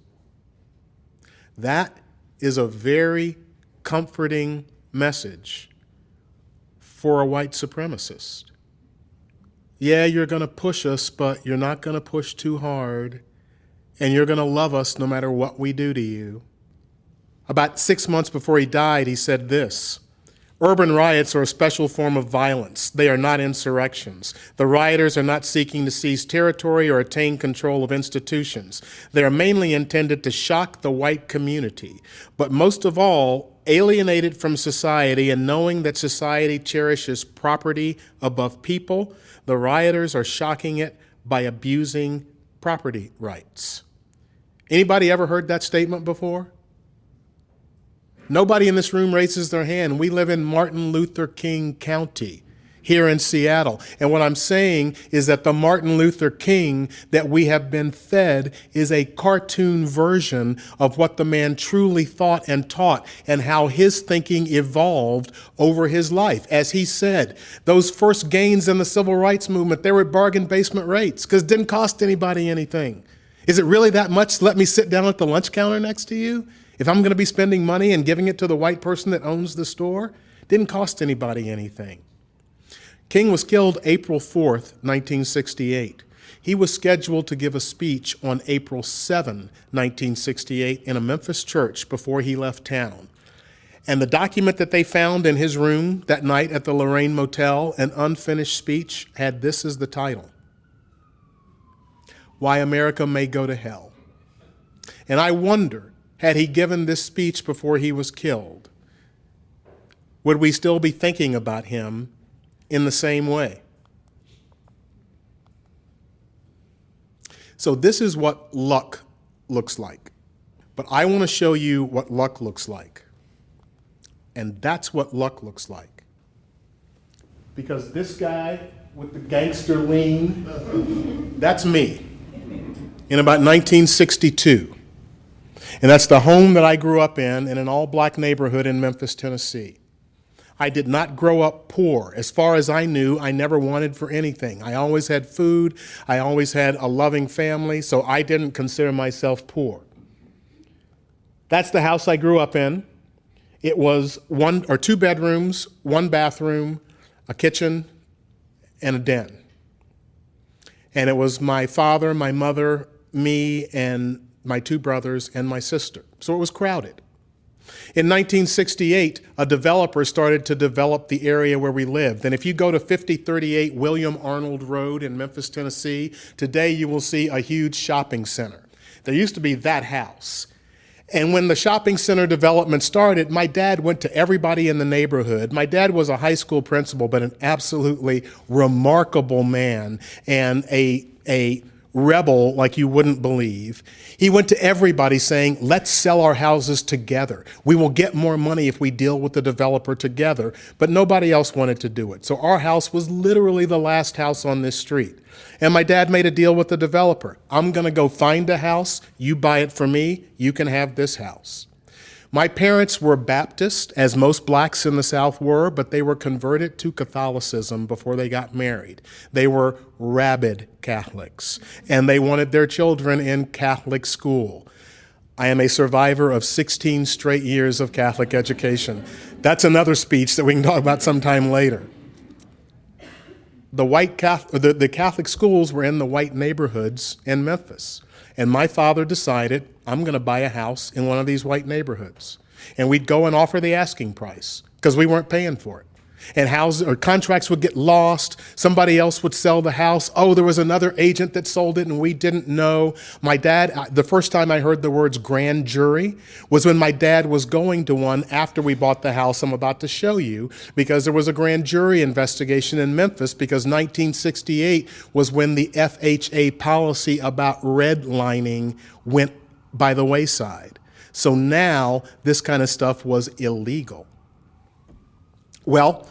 That is a very comforting message for a white supremacist. Yeah, you're going to push us, but you're not going to push too hard, and you're going to love us no matter what we do to you. About 6 months before he died, he said this: urban riots are a special form of violence. They are not insurrections. The rioters are not seeking to seize territory or attain control of institutions. They are mainly intended to shock the white community. But most of all, alienated from society and knowing that society cherishes property above people, the rioters are shocking it by abusing property rights. Anybody ever heard that statement before? Nobody in this room raises their hand. We live in Martin Luther King County here in Seattle. And what I'm saying is that the Martin Luther King that we have been fed is a cartoon version of what the man truly thought and taught and how his thinking evolved over his life. As he said, those first gains in the civil rights movement, they were at bargain basement rates because it didn't cost anybody anything. Is it really that much to let me sit down at the lunch counter next to you? If I'm going to be spending money and giving it to the white person that owns the store, it didn't cost anybody anything. King was killed April 4th, 1968. He was scheduled to give a speech on April 7, 1968 in a Memphis church before he left town. And the document that they found in his room that night at the Lorraine Motel, an unfinished speech, had this as the title: Why America May Go to Hell. And I wonder, had he given this speech before he was killed, would we still be thinking about him in the same way? So this is what luck looks like. But I want to show you what luck looks like. And that's what luck looks like. Because this guy with the gangster lean, that's me in about 1962. And that's the home that I grew up in an all-black neighborhood in Memphis, Tennessee. I did not grow up poor. As far as I knew, I never wanted for anything. I always had food. I always had a loving family, so I didn't consider myself poor. That's the house I grew up in. It was 1 or 2 bedrooms, 1 bathroom, a kitchen, and a den. And it was my father, my mother, me, and my 2 brothers, and my sister. So it was crowded. In 1968, a developer started to develop the area where we lived. And if you go to 5038 William Arnold Road in Memphis, Tennessee, today you will see a huge shopping center. There used to be that house. And when the shopping center development started, my dad went to everybody in the neighborhood. My dad was a high school principal, but an absolutely remarkable man and a rebel like you wouldn't believe. He went to everybody saying, let's sell our houses together. We will get more money if we deal with the developer together. But nobody else wanted to do it. So our house was literally the last house on this street. And my dad made a deal with the developer. I'm going to go find a house. You buy it for me. You can have this house. My parents were Baptist, as most blacks in the South were, but they were converted to Catholicism before they got married. They were rabid Catholics, and they wanted their children in Catholic school. I am a survivor of 16 straight years of Catholic education. That's another speech that we can talk about sometime later. The Catholic schools were in the white neighborhoods in Memphis. And my father decided, I'm going to buy a house in one of these white neighborhoods. And we'd go and offer the asking price because we weren't paying for it. And contracts would get lost. Somebody else would sell the house. Oh, there was another agent that sold it and we didn't know. My dad, the first time I heard the words grand jury was when my dad was going to one after we bought the house I'm about to show you, because there was a grand jury investigation in Memphis because 1968 was when the FHA policy about redlining went by the wayside. So now this kind of stuff was illegal. Well,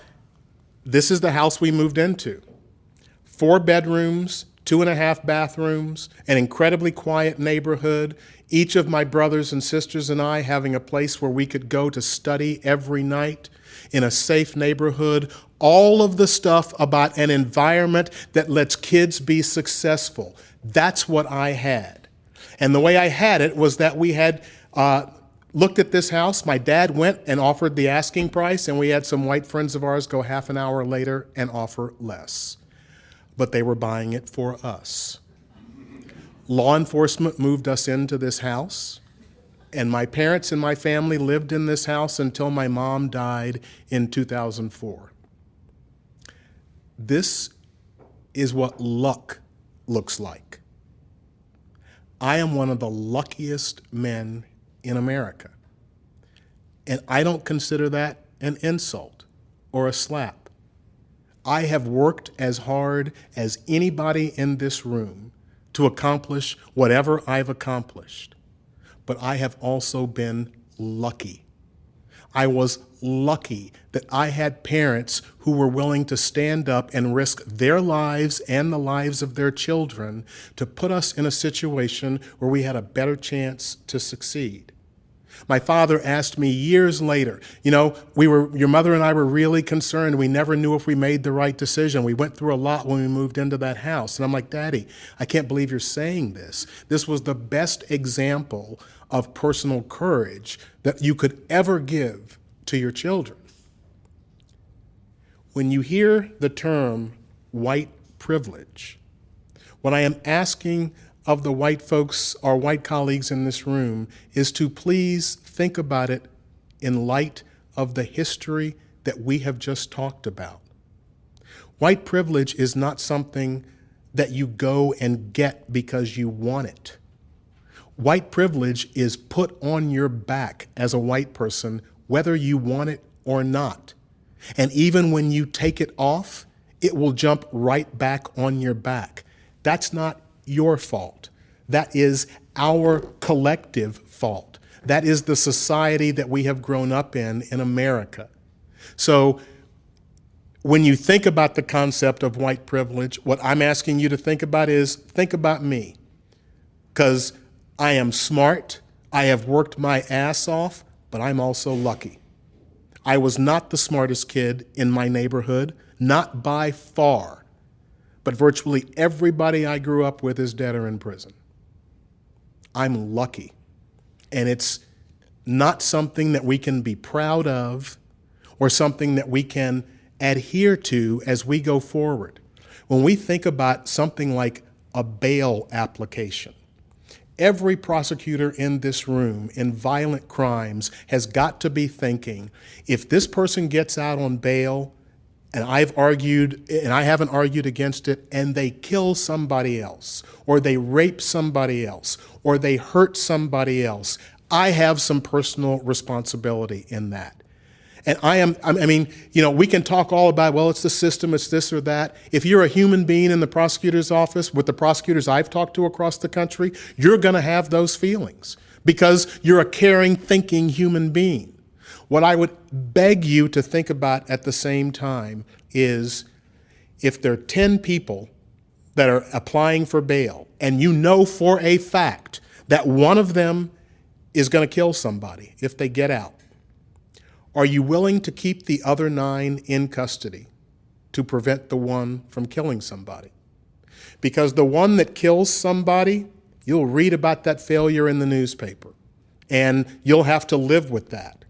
this is the house we moved into. 4 bedrooms, 2.5 bathrooms, an incredibly quiet neighborhood. Each of my brothers and sisters and I having a place where we could go to study every night in a safe neighborhood. All of the stuff about an environment that lets kids be successful. That's what I had. And the way I had it was that we had looked at this house. My dad went and offered the asking price, and we had some white friends of ours go half an hour later and offer less. But they were buying it for us. Law enforcement moved us into this house, and my parents and my family lived in this house until my mom died in 2004. This is what luck looks like. I am one of the luckiest men in America. And I don't consider that an insult or a slap. I have worked as hard as anybody in this room to accomplish whatever I've accomplished. But I have also been lucky. I was lucky that I had parents who were willing to stand up and risk their lives and the lives of their children to put us in a situation where we had a better chance to succeed. My father asked me years later, your mother and I were really concerned. We never knew if we made the right decision. We went through a lot when we moved into that house. And I'm like, Daddy, I can't believe you're saying this. This was the best example of personal courage that you could ever give to your children. When you hear the term white privilege, what I am asking of the white folks, our white colleagues in this room, is to please think about it in light of the history that we have just talked about. White privilege is not something that you go and get because you want it. White privilege is put on your back as a white person, whether you want it or not. And even when you take it off, it will jump right back on your back. That's not your fault. That is our collective fault. That is the society that we have grown up in America. So when you think about the concept of white privilege, what I'm asking you to think about is, think about me. Because I am smart, I have worked my ass off, but I'm also lucky. I was not the smartest kid in my neighborhood, not by far. But virtually everybody I grew up with is dead or in prison. I'm lucky. And it's not something that we can be proud of or something that we can adhere to as we go forward. When we think about something like a bail application, Every prosecutor in this room in violent crimes has got to be thinking, if this person gets out on bail, and I've argued, and I haven't argued against it, and they kill somebody else, or they rape somebody else, or they hurt somebody else, I have some personal responsibility in that. And we can talk all about, well, it's the system, it's this or that. If you're a human being in the prosecutor's office, with the prosecutors I've talked to across the country, you're going to have those feelings because you're a caring, thinking human being. What I would beg you to think about at the same time is if there are 10 people that are applying for bail and you know for a fact that one of them is going to kill somebody if they get out, are you willing to keep the other 9 in custody to prevent the one from killing somebody? Because the one that kills somebody, you'll read about that failure in the newspaper, and you'll have to live with that.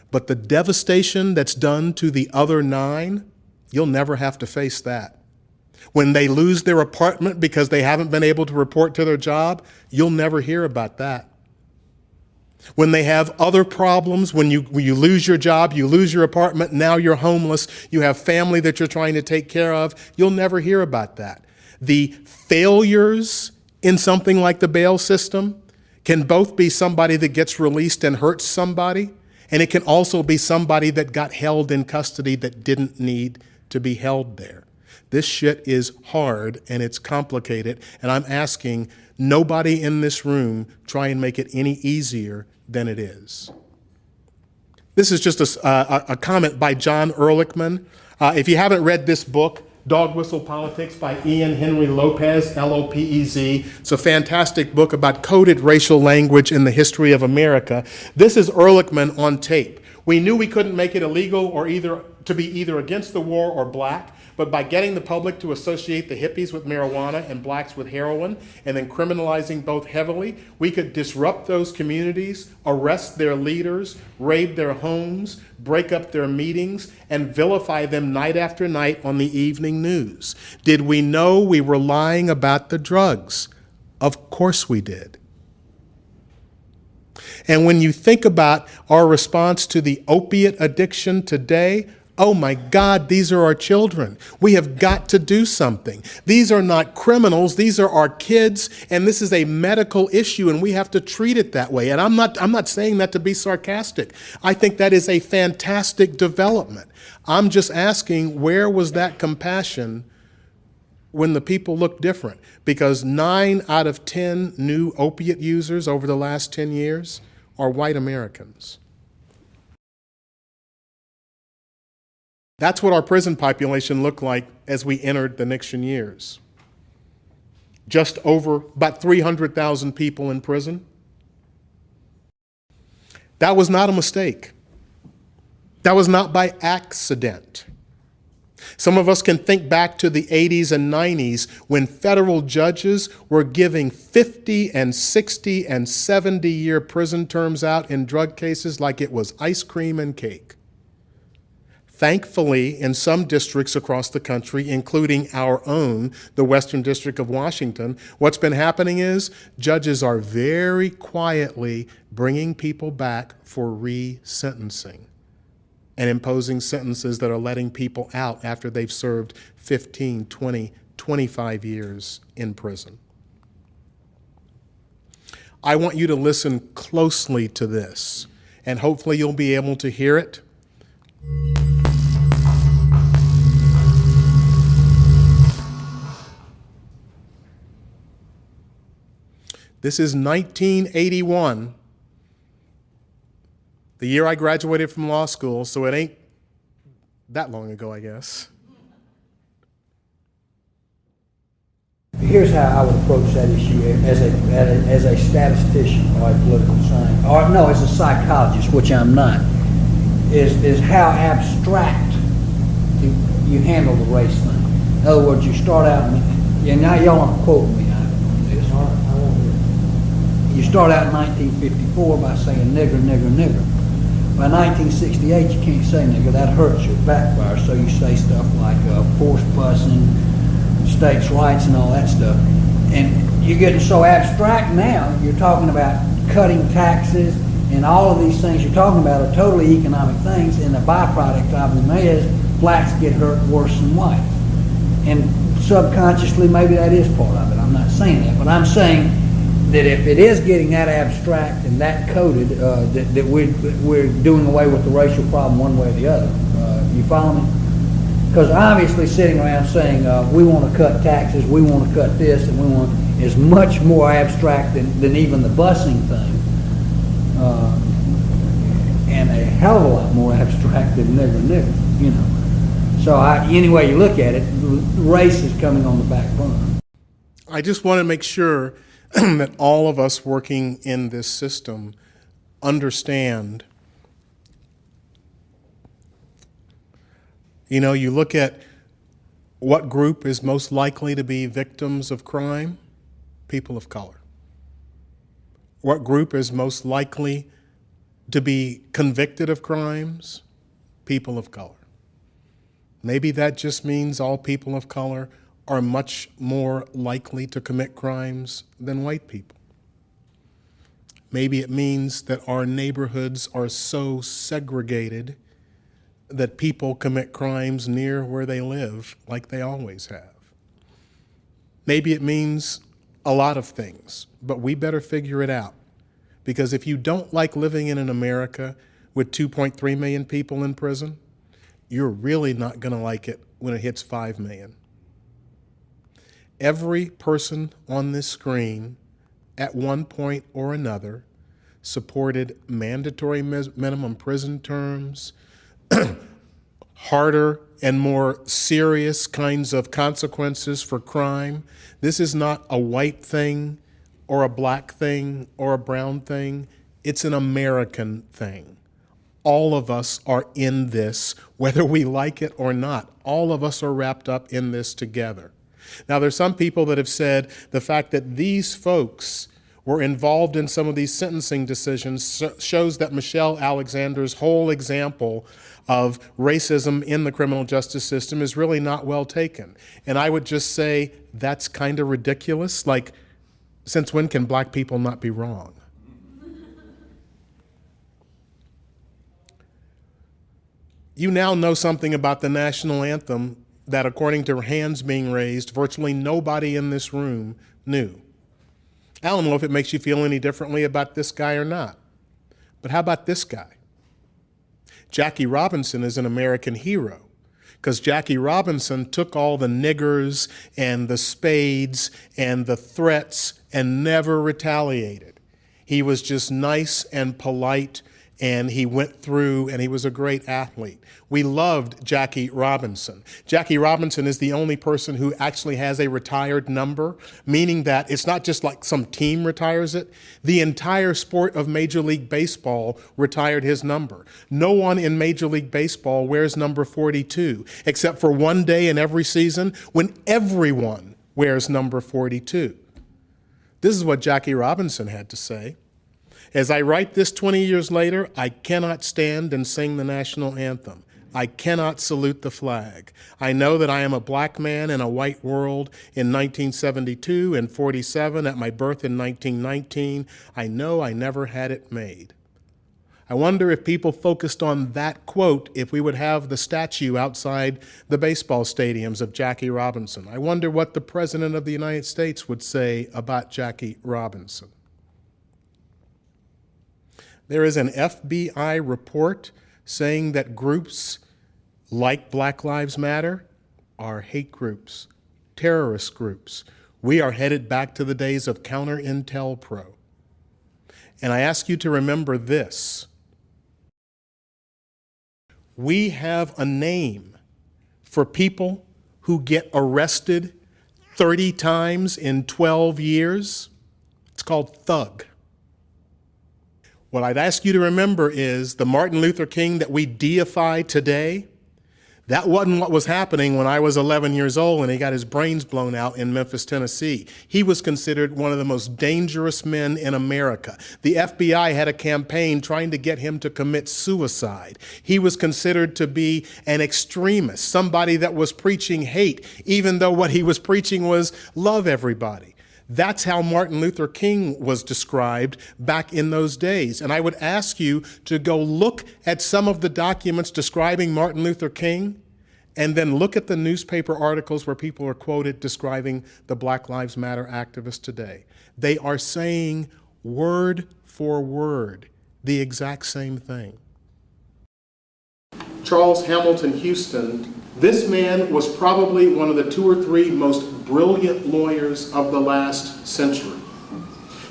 But the devastation that's done to the other 9, you'll never have to face that. When they lose their apartment because they haven't been able to report to their job, you'll never hear about that. When they have other problems, when you lose your job, you lose your apartment, now you're homeless, you have family that you're trying to take care of, you'll never hear about that. The failures in something like the bail system can both be somebody that gets released and hurts somebody, and it can also be somebody that got held in custody that didn't need to be held there. This shit is hard and it's complicated, and I'm asking nobody in this room try and make it any easier than it is. This is just a comment by John Ehrlichman. If you haven't read this book, Dog Whistle Politics by Ian Henry Lopez, L-O-P-E-Z. It's a fantastic book about coded racial language in the history of America. This is Ehrlichman on tape. We knew we couldn't make it illegal or to be either against the war or black, but by getting the public to associate the hippies with marijuana and blacks with heroin, and then criminalizing both heavily, we could disrupt those communities, arrest their leaders, raid their homes, break up their meetings, and vilify them night after night on the evening news. Did we know we were lying about the drugs? Of course we did. And when you think about our response to the opiate addiction today, oh my God, these are our children. We have got to do something. These are not criminals, these are our kids, and this is a medical issue, and we have to treat it that way. And I'm not saying that to be sarcastic. I think that is a fantastic development. I'm just asking, where was that compassion when the people looked different? Because 9 out of 10 new opiate users over the last 10 years are white Americans. That's what our prison population looked like as we entered the Nixon years. Just over about 300,000 people in prison. That was not a mistake. That was not by accident. Some of us can think back to the 80s and 90s when federal judges were giving 50 and 60 and 70-year prison terms out in drug cases like it was ice cream and cake. Thankfully, in some districts across the country, including our own, the Western District of Washington, what's been happening is judges are very quietly bringing people back for resentencing and imposing sentences that are letting people out after they've served 15, 20, 25 years in prison. I want you to listen closely to this, and hopefully you'll be able to hear it. This is 1981, the year I graduated from law school, so it ain't that long ago, I guess. Here's how I would approach that issue as a statistician or a political scientist, or no, as a psychologist, which I'm not, is how abstract you handle the race thing. In other words, you start out, and now y'all aren't quoting me on this. You start out in 1954 by saying nigger, nigger, nigger. By 1968, you can't say nigger. That hurts you, backfires. So you say stuff like force busing, states' rights, and all that stuff. And you're getting so abstract now, you're talking about cutting taxes and all of these things you're talking about are totally economic things, and the byproduct of them is blacks get hurt worse than whites. And subconsciously, maybe that is part of it. I'm not saying that, but I'm saying that if it is getting that abstract and that coded, that we're doing away with the racial problem one way or the other. You follow me? Because obviously sitting around saying we want to cut taxes, we want to cut this, and we want is much more abstract than even the busing thing, and a hell of a lot more abstract than Nigger Nigger, you know. So any way you look at it, race is coming on the back burner. I just want to make sure that all of us working in this system understand. You know, you look at what group is most likely to be victims of crime? People of color. What group is most likely to be convicted of crimes? People of color. Maybe that just means all people of color are much more likely to commit crimes than white people. Maybe it means that our neighborhoods are so segregated that people commit crimes near where they live, like they always have. Maybe it means a lot of things, but we better figure it out. Because if you don't like living in an America with 2.3 million people in prison, you're really not going to like it when it hits 5 million. Every person on this screen, at one point or another, supported mandatory minimum prison terms, harder and more serious kinds of consequences for crime. This is not a white thing or a black thing or a brown thing. It's an American thing. All of us are in this, whether we like it or not. All of us are wrapped up in this together. Now, there's some people that have said the fact that these folks were involved in some of these sentencing decisions shows that Michelle Alexander's whole example of racism in the criminal justice system is really not well taken. And I would just say that's kind of ridiculous. Like, since when can black people not be wrong? You now know something about the national anthem that, according to hands being raised, virtually nobody in this room knew. I don't know if it makes you feel any differently about this guy or not, but how about this guy? Jackie Robinson is an American hero because Jackie Robinson took all the niggers and the spades and the threats and never retaliated. He was just nice and polite, and he went through, and he was a great athlete. We loved Jackie Robinson. Jackie Robinson is the only person who actually has a retired number, meaning that it's not just like some team retires it. The entire sport of Major League Baseball retired his number. No one in Major League Baseball wears number 42, except for one day in every season when everyone wears number 42. This is what Jackie Robinson had to say. As I write this 20 years later, I cannot stand and sing the national anthem. I cannot salute the flag. I know that I am a black man in a white world in 1972 and 47 at my birth in 1919. I know I never had it made. I wonder if people focused on that quote, if we would have the statue outside the baseball stadiums of Jackie Robinson. I wonder what the President of the United States would say about Jackie Robinson. There is an FBI report saying that groups like Black Lives Matter are hate groups, terrorist groups. We are headed back to the days of counter-intel-pro. And I ask you to remember this. We have a name for people who get arrested 30 times in 12 years. It's called thug. What I'd ask you to remember is the Martin Luther King that we deify today, that wasn't what was happening when I was 11 years old and he got his brains blown out in Memphis, Tennessee. He was considered one of the most dangerous men in America. The FBI had a campaign trying to get him to commit suicide. He was considered to be an extremist, somebody that was preaching hate, even though what he was preaching was love everybody. That's how Martin Luther King was described back in those days. And I would ask you to go look at some of the documents describing Martin Luther King, and then look at the newspaper articles where people are quoted describing the Black Lives Matter activists today. They are saying word for word the exact same thing. Charles Hamilton Houston, this man was probably one of the 2 or 3 most brilliant lawyers of the last century.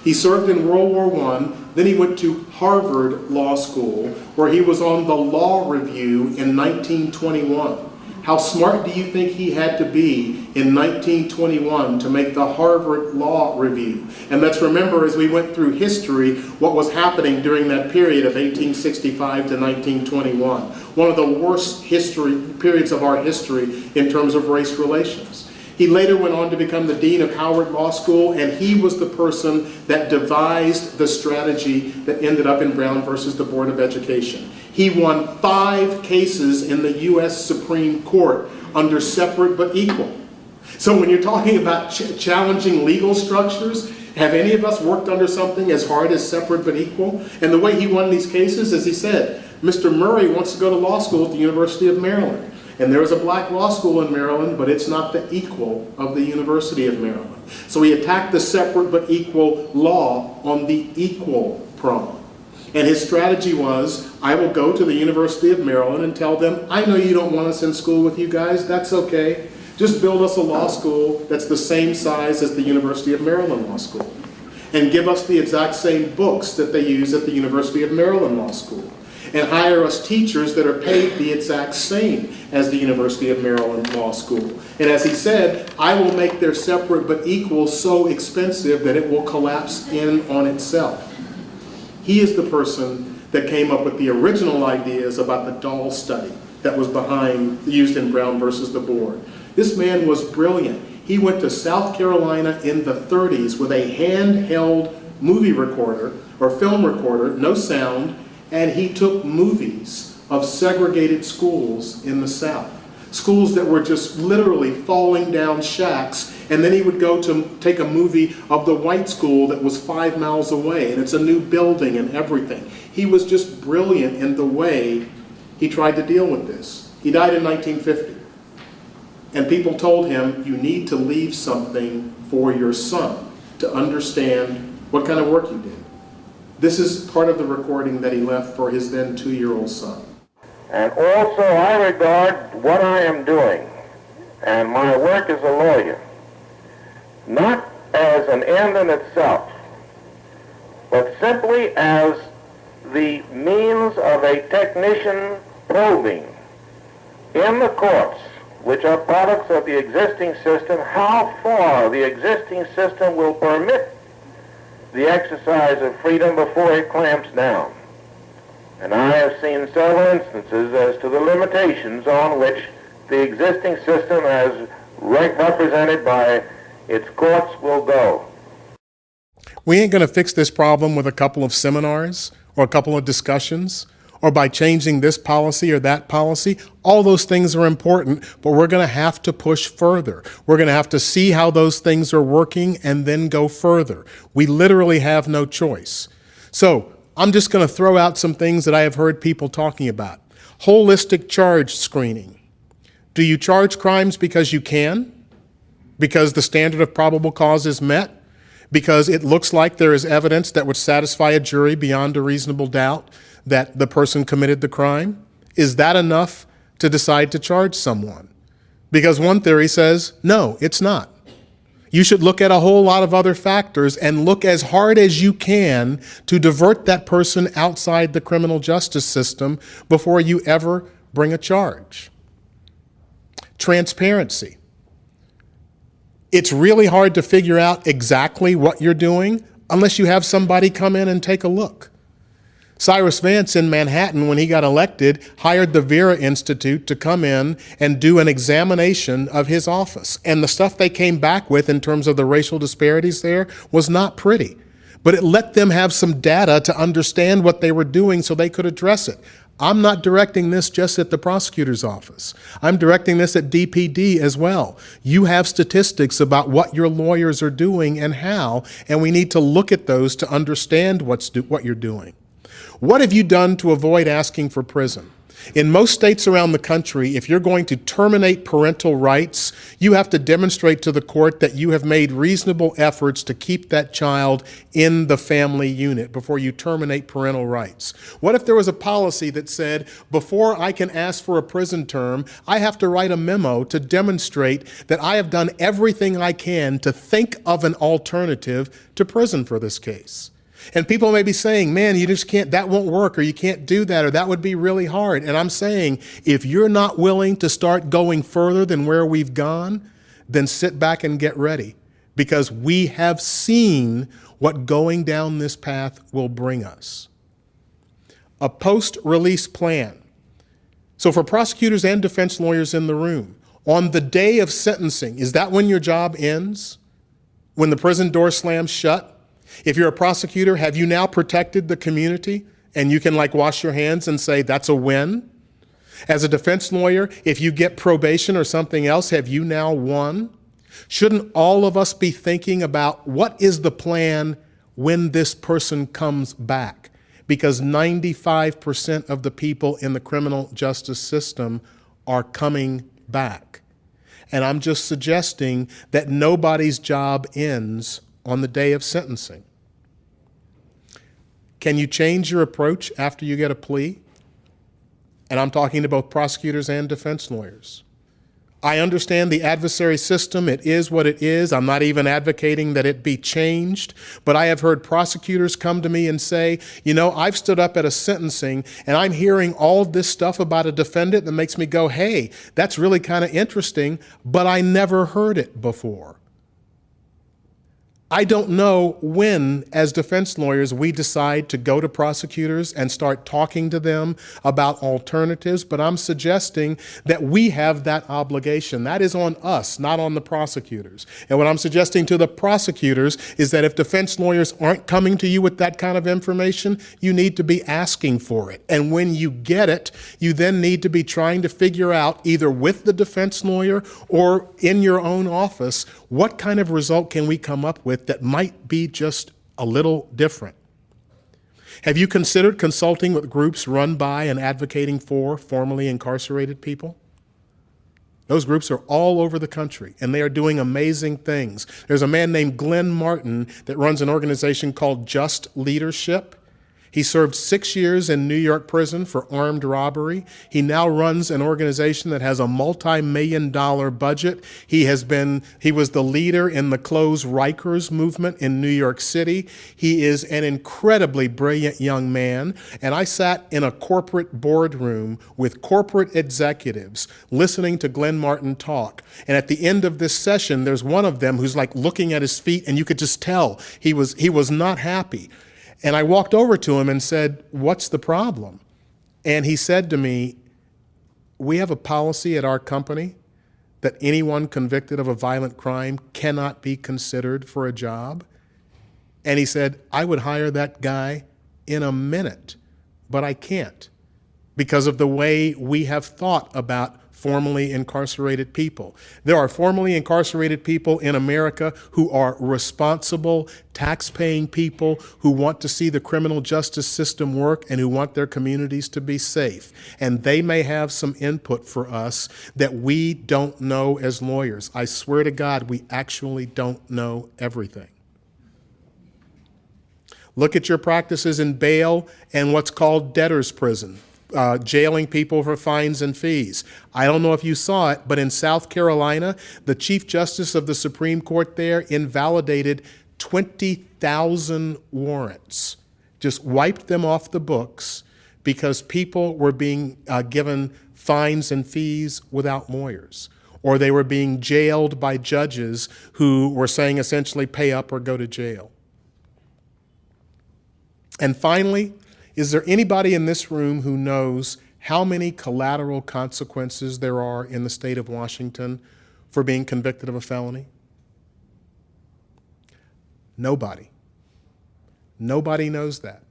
He served in World War I, then he went to Harvard Law School, where he was on the Law Review in 1921. How smart do you think he had to be in 1921 to make the Harvard Law Review? And let's remember, as we went through history, what was happening during that period of 1865 to 1921. One of the worst periods of our history in terms of race relations. He later went on to become the dean of Howard Law School, and he was the person that devised the strategy that ended up in Brown versus the Board of Education. He won 5 cases in the U.S. Supreme Court under separate but equal. So when you're talking about challenging legal structures, have any of us worked under something as hard as separate but equal? And the way he won these cases, as he said, Mr. Murray wants to go to law school at the University of Maryland. And there is a black law school in Maryland, but it's not the equal of the University of Maryland. So he attacked the separate but equal law on the equal prong. And his strategy was, I will go to the University of Maryland and tell them, I know you don't want us in school with you guys, that's okay. Just build us a law school that's the same size as the University of Maryland Law School. And give us the exact same books that they use at the University of Maryland Law School. And hire us teachers that are paid the exact same as the University of Maryland Law School. And as he said, I will make their separate but equal so expensive that it will collapse in on itself. He is the person that came up with the original ideas about the doll study that was used in Brown versus the Board. This man was brilliant. He went to South Carolina in the 30s with a handheld movie recorder or film recorder, no sound, and he took movies of segregated schools in the South. Schools that were just literally falling down shacks, and then he would go to take a movie of the white school that was 5 miles away, and it's a new building and everything. He was just brilliant in the way he tried to deal with this. He died in 1950, and people told him, you need to leave something for your son to understand what kind of work you did. This is part of the recording that he left for his then 2-year-old son. And also I regard what I am doing and my work as a lawyer not as an end in itself, but simply as the means of a technician probing in the courts, which are products of the existing system, how far the existing system will permit the exercise of freedom before it clamps down. And I have seen several instances as to the limitations on which the existing system as represented by its courts will go. We ain't going to fix this problem with a couple of seminars or a couple of discussions or by changing this policy or that policy. All those things are important, but we're going to have to push further. We're going to have to see how those things are working and then go further. We literally have no choice. So I'm just going to throw out some things that I have heard people talking about. Holistic charge screening. Do you charge crimes because you can? Because the standard of probable cause is met? Because it looks like there is evidence that would satisfy a jury beyond a reasonable doubt that the person committed the crime? Is that enough to decide to charge someone? Because one theory says, no, it's not. You should look at a whole lot of other factors and look as hard as you can to divert that person outside the criminal justice system before you ever bring a charge. Transparency. It's really hard to figure out exactly what you're doing unless you have somebody come in and take a look. Cyrus Vance in Manhattan, when he got elected, hired the Vera Institute to come in and do an examination of his office. And the stuff they came back with in terms of the racial disparities there was not pretty. But it let them have some data to understand what they were doing so they could address it. I'm not directing this just at the prosecutor's office. I'm directing this at DPD as well. You have statistics about what your lawyers are doing and how, and we need to look at those to understand what you're doing. What have you done to avoid asking for prison? In most states around the country, if you're going to terminate parental rights, you have to demonstrate to the court that you have made reasonable efforts to keep that child in the family unit before you terminate parental rights. What if there was a policy that said, before I can ask for a prison term, I have to write a memo to demonstrate that I have done everything I can to think of an alternative to prison for this case? And people may be saying, man, you just can't, that won't work, or you can't do that, or that would be really hard. And I'm saying, if you're not willing to start going further than where we've gone, then sit back and get ready, because we have seen what going down this path will bring us. A post-release plan. So for prosecutors and defense lawyers in the room, on the day of sentencing, is that when your job ends? When the prison door slams shut? If you're a prosecutor, have you now protected the community and you can wash your hands and say that's a win? As a defense lawyer, if you get probation or something else, have you now won? Shouldn't all of us be thinking about what is the plan when this person comes back? Because 95% of the people in the criminal justice system are coming back. And I'm just suggesting that nobody's job ends on the day of sentencing. Can you change your approach after you get a plea? And I'm talking to both prosecutors and defense lawyers. I understand the adversary system. It is what it is. I'm not even advocating that it be changed. But I have heard prosecutors come to me and say, I've stood up at a sentencing and I'm hearing all this stuff about a defendant that makes me go, hey, that's really kind of interesting, but I never heard it before. I don't know when, as defense lawyers, we decide to go to prosecutors and start talking to them about alternatives, but I'm suggesting that we have that obligation. That is on us, not on the prosecutors. And what I'm suggesting to the prosecutors is that if defense lawyers aren't coming to you with that kind of information, you need to be asking for it. And when you get it, you then need to be trying to figure out, either with the defense lawyer or in your own office, what kind of result can we come up with that might be just a little different. Have you considered consulting with groups run by and advocating for formerly incarcerated people? Those groups are all over the country, and they are doing amazing things. There's a man named Glenn Martin that runs an organization called Just Leadership. He served 6 years in New York prison for armed robbery. He now runs an organization that has a multi-million-dollar budget. He was the leader in the Close Rikers movement in New York City. He is an incredibly brilliant young man. And I sat in a corporate boardroom with corporate executives listening to Glenn Martin talk. And at the end of this session, there's one of them who's looking at his feet, and you could just tell he was not happy. And I walked over to him and said, what's the problem? And he said to me, we have a policy at our company that anyone convicted of a violent crime cannot be considered for a job. And he said, I would hire that guy in a minute, but I can't because of the way we have thought about formerly incarcerated people. There are formerly incarcerated people in America who are responsible, tax-paying people who want to see the criminal justice system work and who want their communities to be safe. And they may have some input for us that we don't know as lawyers. I swear to God, we actually don't know everything. Look at your practices in bail and what's called debtor's prison. Jailing people for fines and fees. I don't know if you saw it, but in South Carolina, the Chief Justice of the Supreme Court there invalidated 20,000 warrants, just wiped them off the books because people were being given fines and fees without lawyers, or they were being jailed by judges who were saying essentially pay up or go to jail. And finally, is there anybody in this room who knows how many collateral consequences there are in the state of Washington for being convicted of a felony? Nobody. Nobody knows that.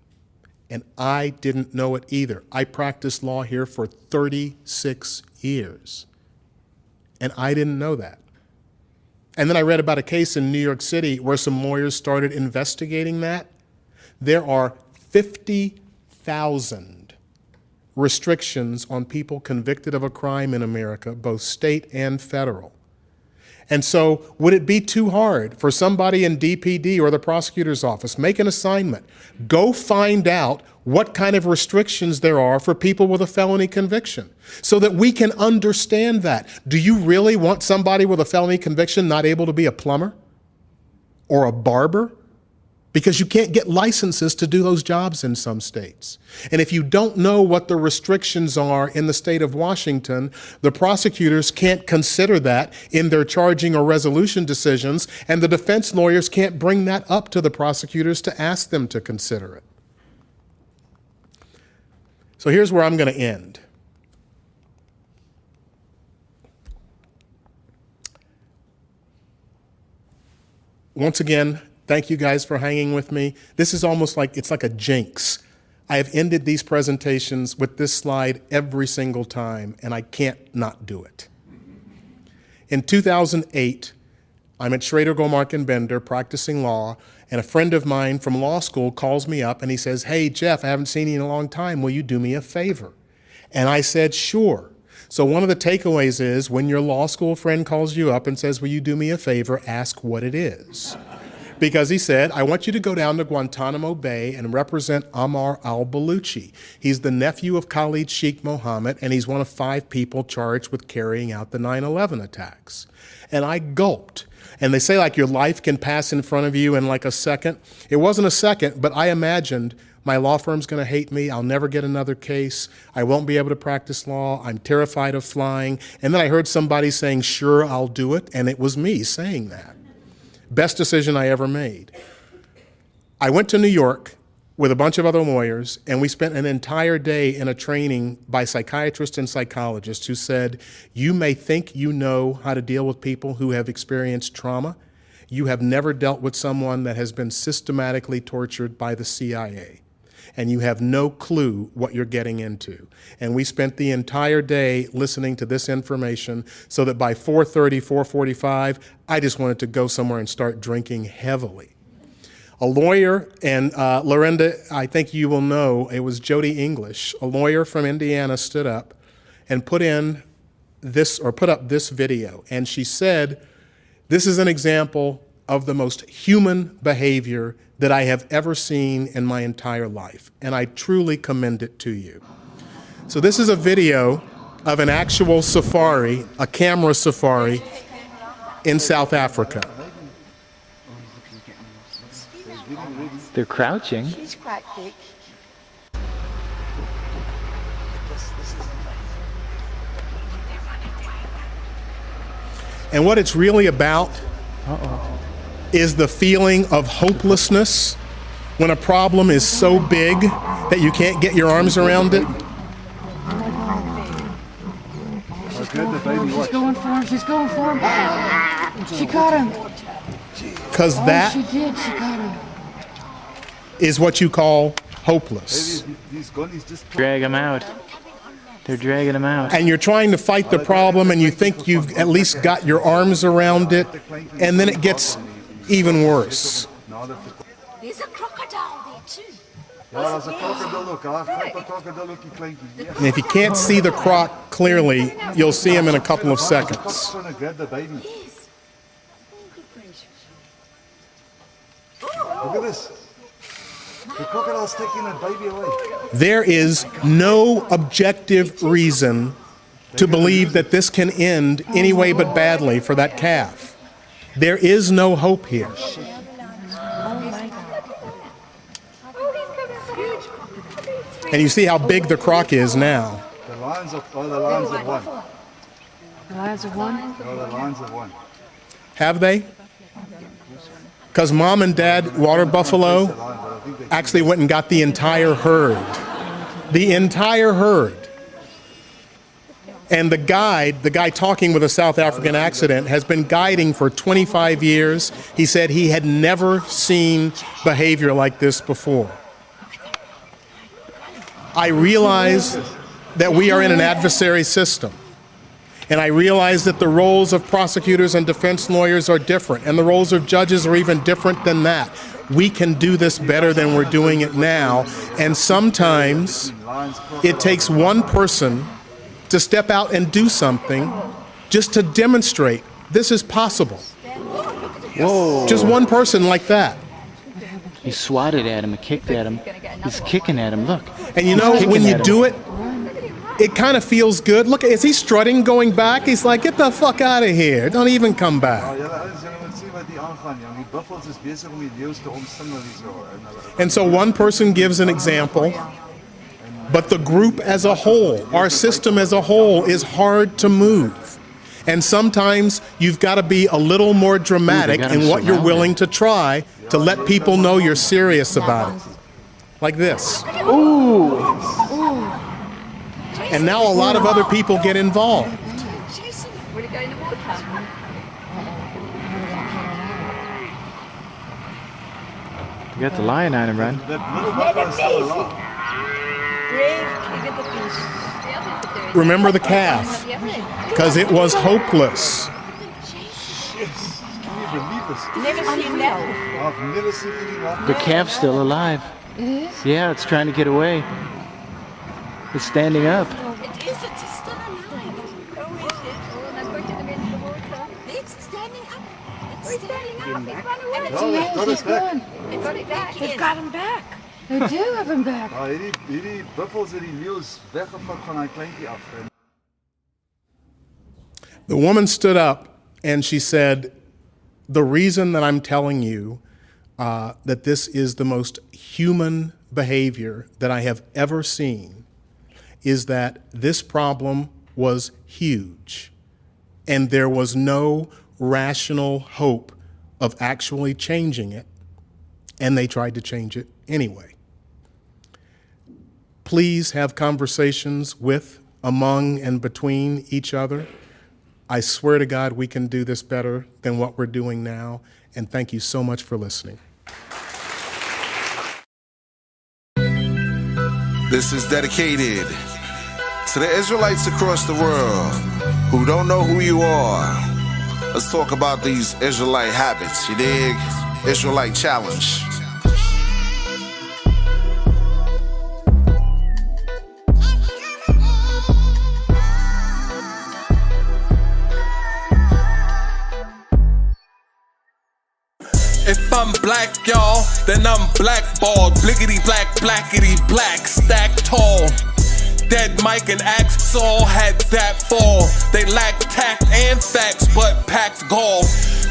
And I didn't know it either. I practiced law here for 36 years. And I didn't know that. And then I read about a case in New York City where some lawyers started investigating that. There are 50,000 restrictions on people convicted of a crime in America, both state and federal. And so would it be too hard for somebody in DPD or the prosecutor's office, make an assignment, go find out what kind of restrictions there are for people with a felony conviction so that we can understand that? Do you really want somebody with a felony conviction not able to be a plumber or a barber? Because you can't get licenses to do those jobs in some states. And if you don't know what the restrictions are in the state of Washington, the prosecutors can't consider that in their charging or resolution decisions, and the defense lawyers can't bring that up to the prosecutors to ask them to consider it. So here's where I'm going to end. Once again, thank you guys for hanging with me. This is almost like, it's like a jinx. I have ended these presentations with this slide every single time, and I can't not do it. In 2008, I'm at Schrader, Goldmark, and Bender practicing law, and a friend of mine from law school calls me up and he says, "Hey, Jeff, I haven't seen you in a long time. Will you do me a favor?" And I said, "Sure." So one of the takeaways is when your law school friend calls you up and says, "Will you do me a favor?" ask what it is. Because he said, "I want you to go down to Guantanamo Bay and represent Ammar al-Baluchi. He's the nephew of Khalid Sheikh Mohammed, and he's one of 5 people charged with carrying out the 9/11 attacks." And I gulped. And they say like your life can pass in front of you in like a second. It wasn't a second, but I imagined my law firm's going to hate me. I'll never get another case. I won't be able to practice law. I'm terrified of flying. And then I heard somebody saying, "Sure, I'll do it." And it was me saying that. Best decision I ever made. I went to New York with a bunch of other lawyers, and we spent an entire day in a training by psychiatrists and psychologists who said, "You may think you know how to deal with people who have experienced trauma. You have never dealt with someone that has been systematically tortured by the CIA, and you have no clue what you're getting into." And we spent the entire day listening to this information so that by 4:30, 4:45, I just wanted to go somewhere and start drinking heavily. A lawyer, and Lorinda, I think you will know, it was Jody English, a lawyer from Indiana, stood up and put up this video. And she said, "This is an example of the most human behavior that I have ever seen in my entire life. And I truly commend it to you." So this is a video of an actual safari, a camera safari in South Africa. They're crouching. She's quite big. And what it's really about is the feeling of hopelessness when a problem is so big that you can't get your arms around it. She's going for him. She's going for him. She caught him. Because that she did. She caught him. is what you call hopeless. Drag him out. They're dragging him out. And you're trying to fight the problem and you think you've at least got your arms around it, and then it gets even worse. There's a crocodile there too. And if you can't see the croc clearly, you'll see him in a couple of seconds. Yes. Oh, good gracious. Look at this. The crocodile's taking that baby away. There is no objective reason to believe that this can end any way but badly for that calf. There is no hope here. And you see how big the croc is now. The lions have won. The lions have won? No, the lions have won. Have they? Because Mom and Dad Water Buffalo actually went and got the entire herd. The entire herd. And the guy talking with a South African accent, has been guiding for 25 years. He said he had never seen behavior like this before. I realize that we are in an adversary system. And I realize that the roles of prosecutors and defense lawyers are different, and the roles of judges are even different than that. We can do this better than we're doing it now, and sometimes it takes one person to step out and do something just to demonstrate this is possible. Whoa. Just one person like that. He swatted at him and kicked at him. He's kicking at him, look. And you know, when you do it, it kind of feels good. Look, is he strutting going back? He's like, get the fuck out of here. Don't even come back. And so one person gives an example, but the group as a whole, our system as a whole, is hard to move. And sometimes you've got to be a little more dramatic in what you're willing to try to let people know you're serious about it. Like this. Ooh. And now a lot of other people get involved. You got the lion on him, Ron. Remember the calf, because it was hopeless. The calf's still alive. It is? Yeah, it's trying to get away. It's standing up. It is, it's still alive. Oh, is it? Oh, and I'm going to the middle of the water. It's standing up. It's standing up. It ran away. No, they've got it back. They've got it back. They've got him back. They do have him back. Hierdie buffels het die leeu's weggepak van haar kleintjie af. The woman stood up and she said, the reason that I'm telling you that this is the most human behavior that I have ever seen is that this problem was huge and there was no rational hope of actually changing it, and they tried to change it anyway. Please have conversations with, among, and between each other. I swear to God we can do this better than what we're doing now, and thank you so much for listening. This is dedicated to the Israelites across the world who don't know who you are. Let's talk about these Israelite habits, you dig? Israelite challenge. If I'm black, y'all, then I'm blackballed. Blickety black, blackety black, stacked tall. Dead Mike and Axe Saul had that fall. They lacked tact and facts, but packed gall.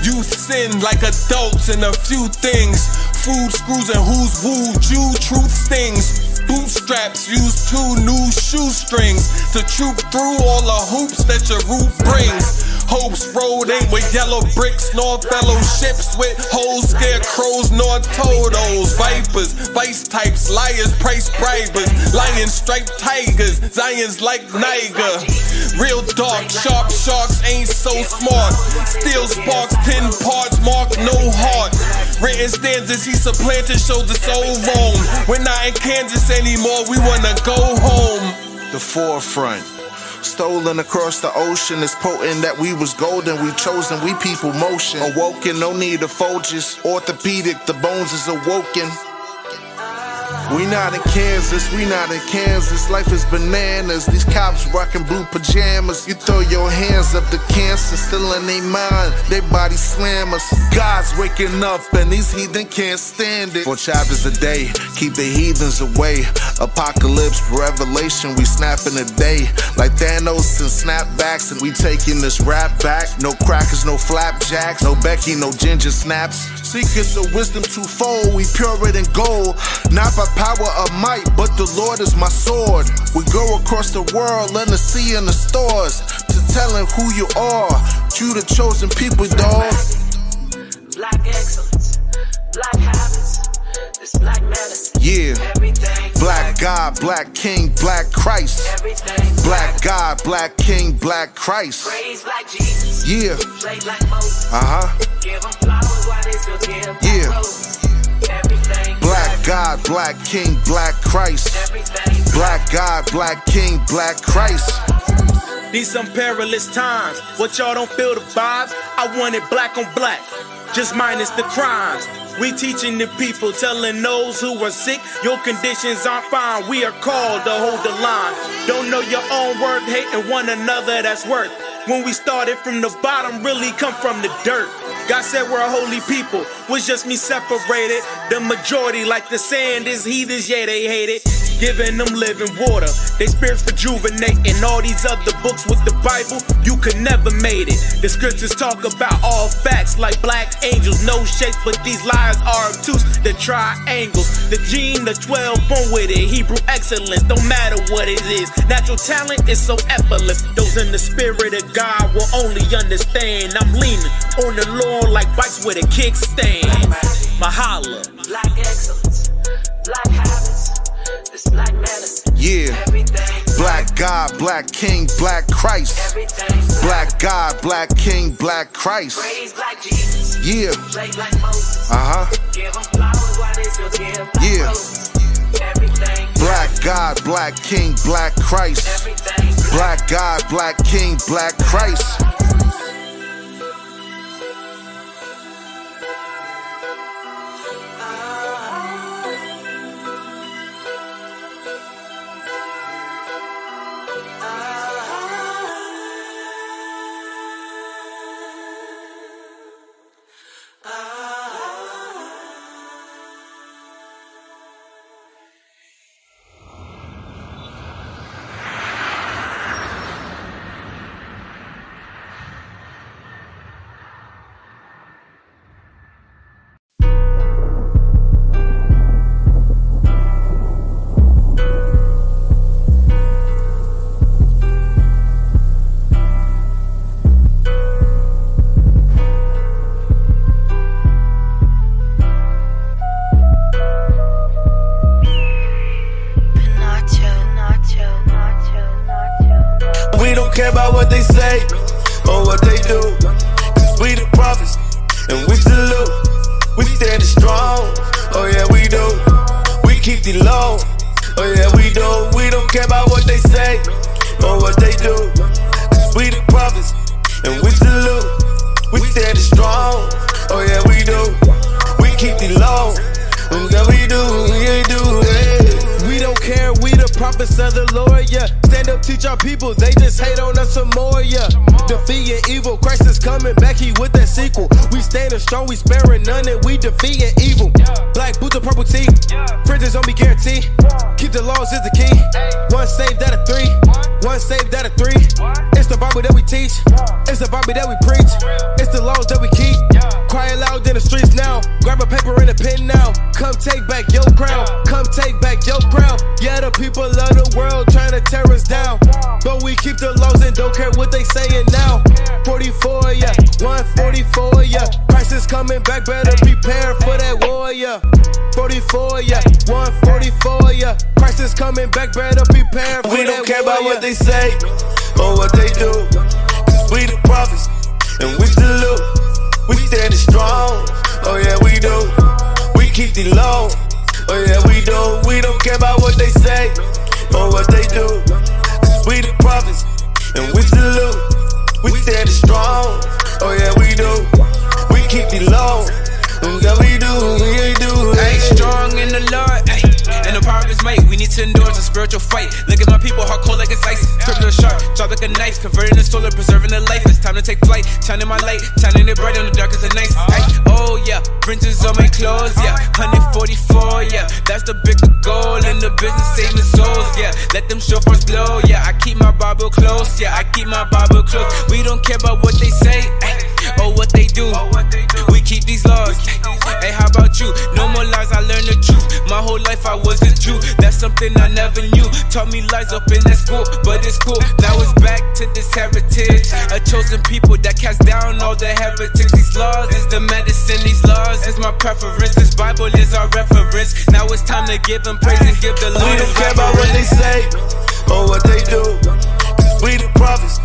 Youth sin like adults in a few things. Food screws and who's woo, Jew truth stings. Bootstraps use 2 new shoestrings to troop through all the hoops that your root brings. Hope's road ain't with yellow bricks, nor fellowships with hoes, scarecrows, nor totos. Vipers, vice types, liars, price bribers, lions, striped tigers, Zions like Niger. Real dark, sharp sharks ain't so smart. Steel sparks, 10 parts, mark no heart. Written stanzas, he supplanted, showed us so wrong. We're not in Kansas anymore, we wanna go home. The forefront. Stolen across the ocean, it's potent that we was golden. We chosen, we people motion. Awoken, no need of Folgers. Orthopedic, the bones is awoken. We not in Kansas, we not in Kansas. Life is bananas, these cops rocking blue pajamas. You throw your hands up, the cancer still in their mind. They body slam us. God's waking up and these heathen can't stand it. 4 chapters a day, keep the heathens away. Apocalypse, revelation, we snapping a day. Like Thanos and snapbacks, and we taking this rap back. No crackers, no flapjacks, no Becky, no ginger snaps. Secrets of wisdom twofold, we purer than gold. Not by power or might, but the Lord is my sword. We go across the world, in the sea and the stores, to telling who you are. You the chosen people, dog. Black excellence, black habits, this black medicine. Yeah, everything. Black God, black King, black Christ. Everything. Black God, black King, black Christ. Praise like Jesus. Yeah. Play like Moses. Uh-huh. Give them flowers while they still give yeah. roses. Everything. Black God, black king, black Christ. Black God, black king, black Christ. These some perilous times. What y'all don't feel the vibes? I want it black on black, just minus the crimes. We teaching the people, telling those who are sick, your conditions aren't fine. We are called to hold the line. Don't know your own worth, hating one another, that's worth. When we started from the bottom, really come from the dirt. God said we're a holy people, was just me separated. The majority, like the sand, is heathens, yeah, they hate it. Giving them living water, they spirits rejuvenating. All these other books with the Bible, you could never made it. The scriptures talk about all facts like black angels, no shapes, but these lies are obtuse. The triangles, the gene, the 12 born with it. Hebrew excellence, don't matter what it is. Natural talent is so effortless. Those in the spirit of God will only understand. I'm leaning on the Lord like bikes with a kickstand. Mahala. Black excellence, black habits, this black medicine. Yeah. Black God, black king, black Christ. Black God, black king, black Christ. Yeah. Yeah. Black God, black king, black Christ. Black God, black king, black Christ. We don't care about what they say or what they do, 'cause we the prophets and we salute. We standing strong, oh yeah we do. We keep the low, oh yeah we do. We don't care about what they say or what they do, 'cause we the prophets and we salute. We standing strong, oh yeah we do. We keep the low, oh yeah we do, yeah. We don't care, we the prophets of the Lord, yeah. Stand up, teach our people, they just hate on us some more, yeah. Defeating evil, Christ is coming back, he with that sequel. We standing strong, we sparing none, and we defeating evil. Black boots and purple tee, fringes on me guarantee. Keep the laws is the key. One saved out of three, one saved out of three. It's the Bible that we teach, it's the Bible that we preach, it's the laws that we keep. Crying loud in the streets now, grab a paper and a pen now. Come take back your crown, come take back your crown. Yeah, the people of the world trying to tear us down, but we keep the laws and don't care what they saying now. 44, yeah, 144, yeah. Christ is coming back, better prepare for that war, yeah. 44, yeah, 144, yeah. Christ is coming back, better prepare for that war. We don't care about what they say or what they do, 'cause we the prophets and we salute. We standing strong, oh yeah we do. We keep the low, oh yeah we do. We don't care about what they say or what they do, 'cause we the prophets and we salute. We standing strong, oh yeah we do. We keep the low, oh yeah we do, we do. Ay, strong in the Lord, ay, and the power of his might. We need to endure a spiritual fight. Look at my people, hard cold like it's ice. Criminal sharp, drop like a knife. Converting the soul and preserving the life. It's time to take flight. Shining my light, shining it bright on the dark as the night. Ay, oh yeah, fringes on my clothes, yeah. 144, yeah. That's the bigger goal in the business, saving souls, yeah. Let them shofars blow, yeah. I keep my Bible close, yeah. I keep my Bible close. We don't care about what they say, ay, or what they do. We keep these laws. Hey, how about you? No more lies, I learned the truth. My whole life I wasn't true. That's something I never knew. Taught me lies up in that school, but it's cool. Now it's back to this heritage. A chosen people that cast down all the heretics. These laws is the medicine, these laws is my preference. This Bible is our reference. Now it's time to give them praise and give the Lord. We don't care about what they say or what they do, 'cause we the prophets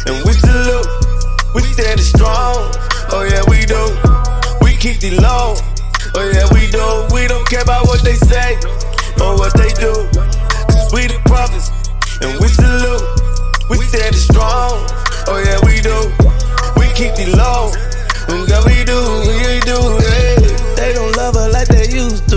and we salute. We standing strong, oh yeah we do. We keep the low, oh Oh yeah, we do. We don't care about what they say or what they do. Cause we the prophets and we salute. We stand strong. Oh yeah, we do. We keep the low. Yeah, we do. Yeah. They don't love her like they used to,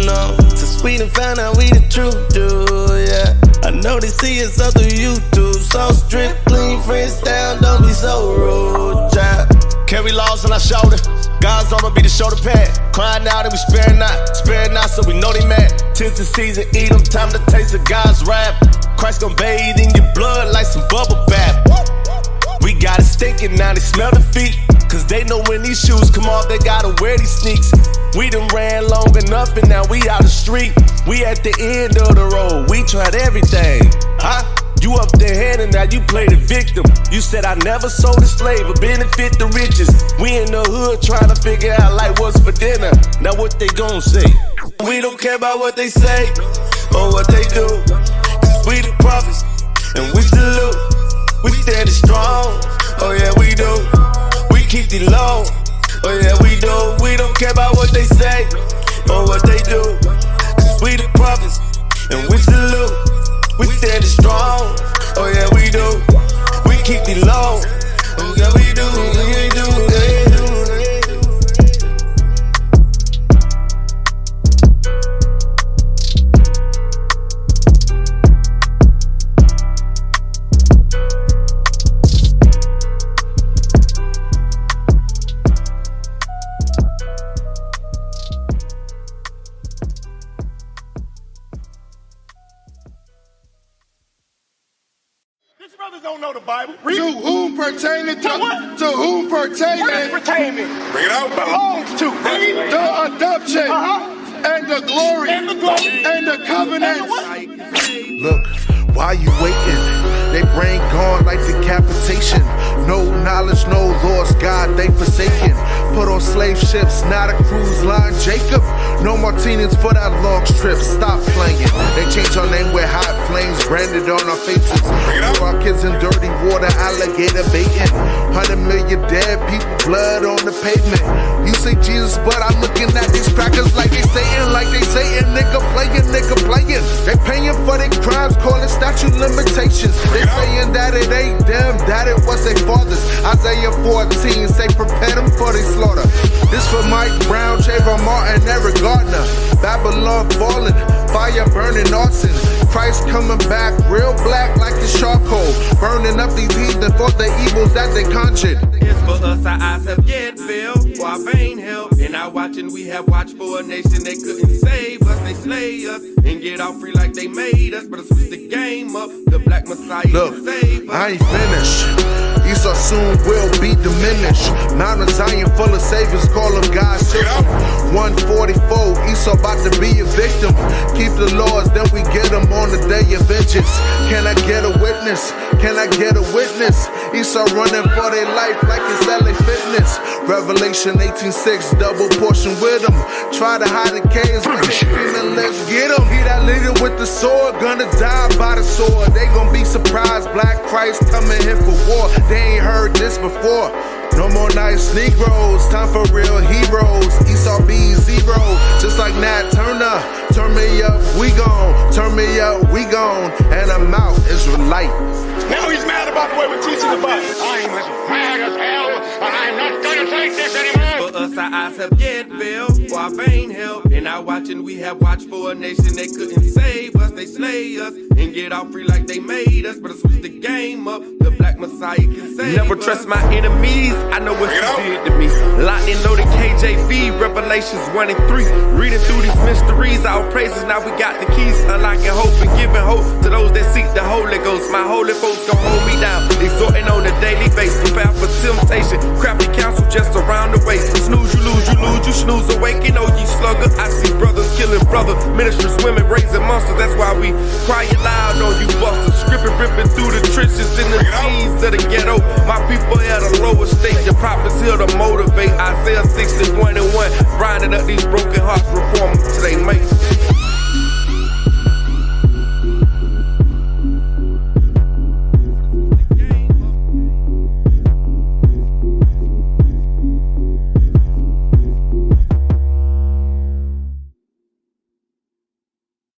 no. Since we done found out we the truth, dude, yeah. I know they see us up through YouTube. So strict, clean, friends down, don't be so rude, child. Carry laws on our shoulder. God's armor be the shoulder pad. Crying out and we sparing not, so we know they mad. 'Tis the season, eat them, time to taste of God's wrath. Christ gon' bathe in your blood like some bubble bath. We got it stinking, now they smell the feet. Cause they know when these shoes come off, they gotta wear these sneaks. We done ran long enough and now we out the street. We at the end of the road, we tried everything. Huh? You up the head and now you play the victim. You said I never sold a slave, but benefit the riches. We in the hood trying to figure out like what's for dinner. Now what they gon' say? We don't care about what they say or what they do. Cause we the prophets and we salute. We stand strong, oh yeah we do. We keep the low, oh yeah we do. We don't care about what they say or what they do. Cause we the prophets and we salute. We stand strong, oh yeah we do. We keep the low, oh yeah we do, we do, we do. Don't know the Bible. To whom pertaineth to what? To whom pertaineth? What is pertaining? Bring it out. Belongs to. The adoption and the glory and the covenant. Look, why you waiting? They brain gone like decapitation. No knowledge, no laws, God, they forsaken. Put on slave ships, not a cruise line, Jacob. No martinis for that long trip, stop playing. They change our name with hot flames branded on our faces. Put our kids in dirty water, alligator baiting. 100 million dead people, blood on the pavement. You say Jesus, but I'm looking at these crackers like they Satan, nigga playing. They paying for their crimes, call it statute limitations. They saying that it ain't them, that it was their fathers. Isaiah 14 say prepare them for their slaughter. This for Mike Brown, Trayvon Martin, Eric Gardner. Babylon falling, fire burning arson. Christ coming back, real black like the charcoal. Burning up these heathen for the evils that they conjured. It's for us, our eyes have yet failed, for our vain help. In our watching, we have watched for a nation they couldn't save us. They slay us and get off free like they made us. But I switch the game up, the black Messiah can save us. I ain't finished. Esau soon will be diminished. Mount of Zion full of saviors, call them God's children. 144, Esau about to be a victim. Keep the laws, then we get them on the day of vengeance. Can I get a witness? Can I get a witness? Esau running for their life like it's LA Fitness. Revelation 18:6, double portion with them. Try to hide the caves, but they screaming, let's get them. He that leader with the sword, gonna die by the sword. They gonna be surprised, Black Christ coming here for war. They ain't heard this before. No more nice Negroes, time for real heroes. Esau be zero, just like Nat Turner. Turn me up, we gone. Turn me up, we gone. And I'm out, Israelite. Now he's mad about the way we're teaching the Bible. I'm as mad as hell, and I'm not gonna take this anymore. For us, our eyes have yet failed, for our vain help. In our watching, we have watched for a nation they couldn't save us. They slay us and get off free like they made us. But I switch the game up, the black Messiah can save Never us. trust my enemies, I know what you did to me. Locked and loaded KJV, Revelations 1 and 3. Reading through these mysteries, our praises, now we got the keys. Unlocking hope and giving hope to those that seek the Holy Ghost. My holy folks gon' hold me down, exhorting on a daily basis. Prepare for temptation, crafty counsel just around the way. Snooze, you lose, you snooze, awaken, oh ye slugger. I see brothers killing brother, ministers, women raising monsters. That's why we crying loud on you busters. Scripting, ripping through the trenches in the seas of the ghetto. My people at a lower state, the prophets here to motivate. Isaiah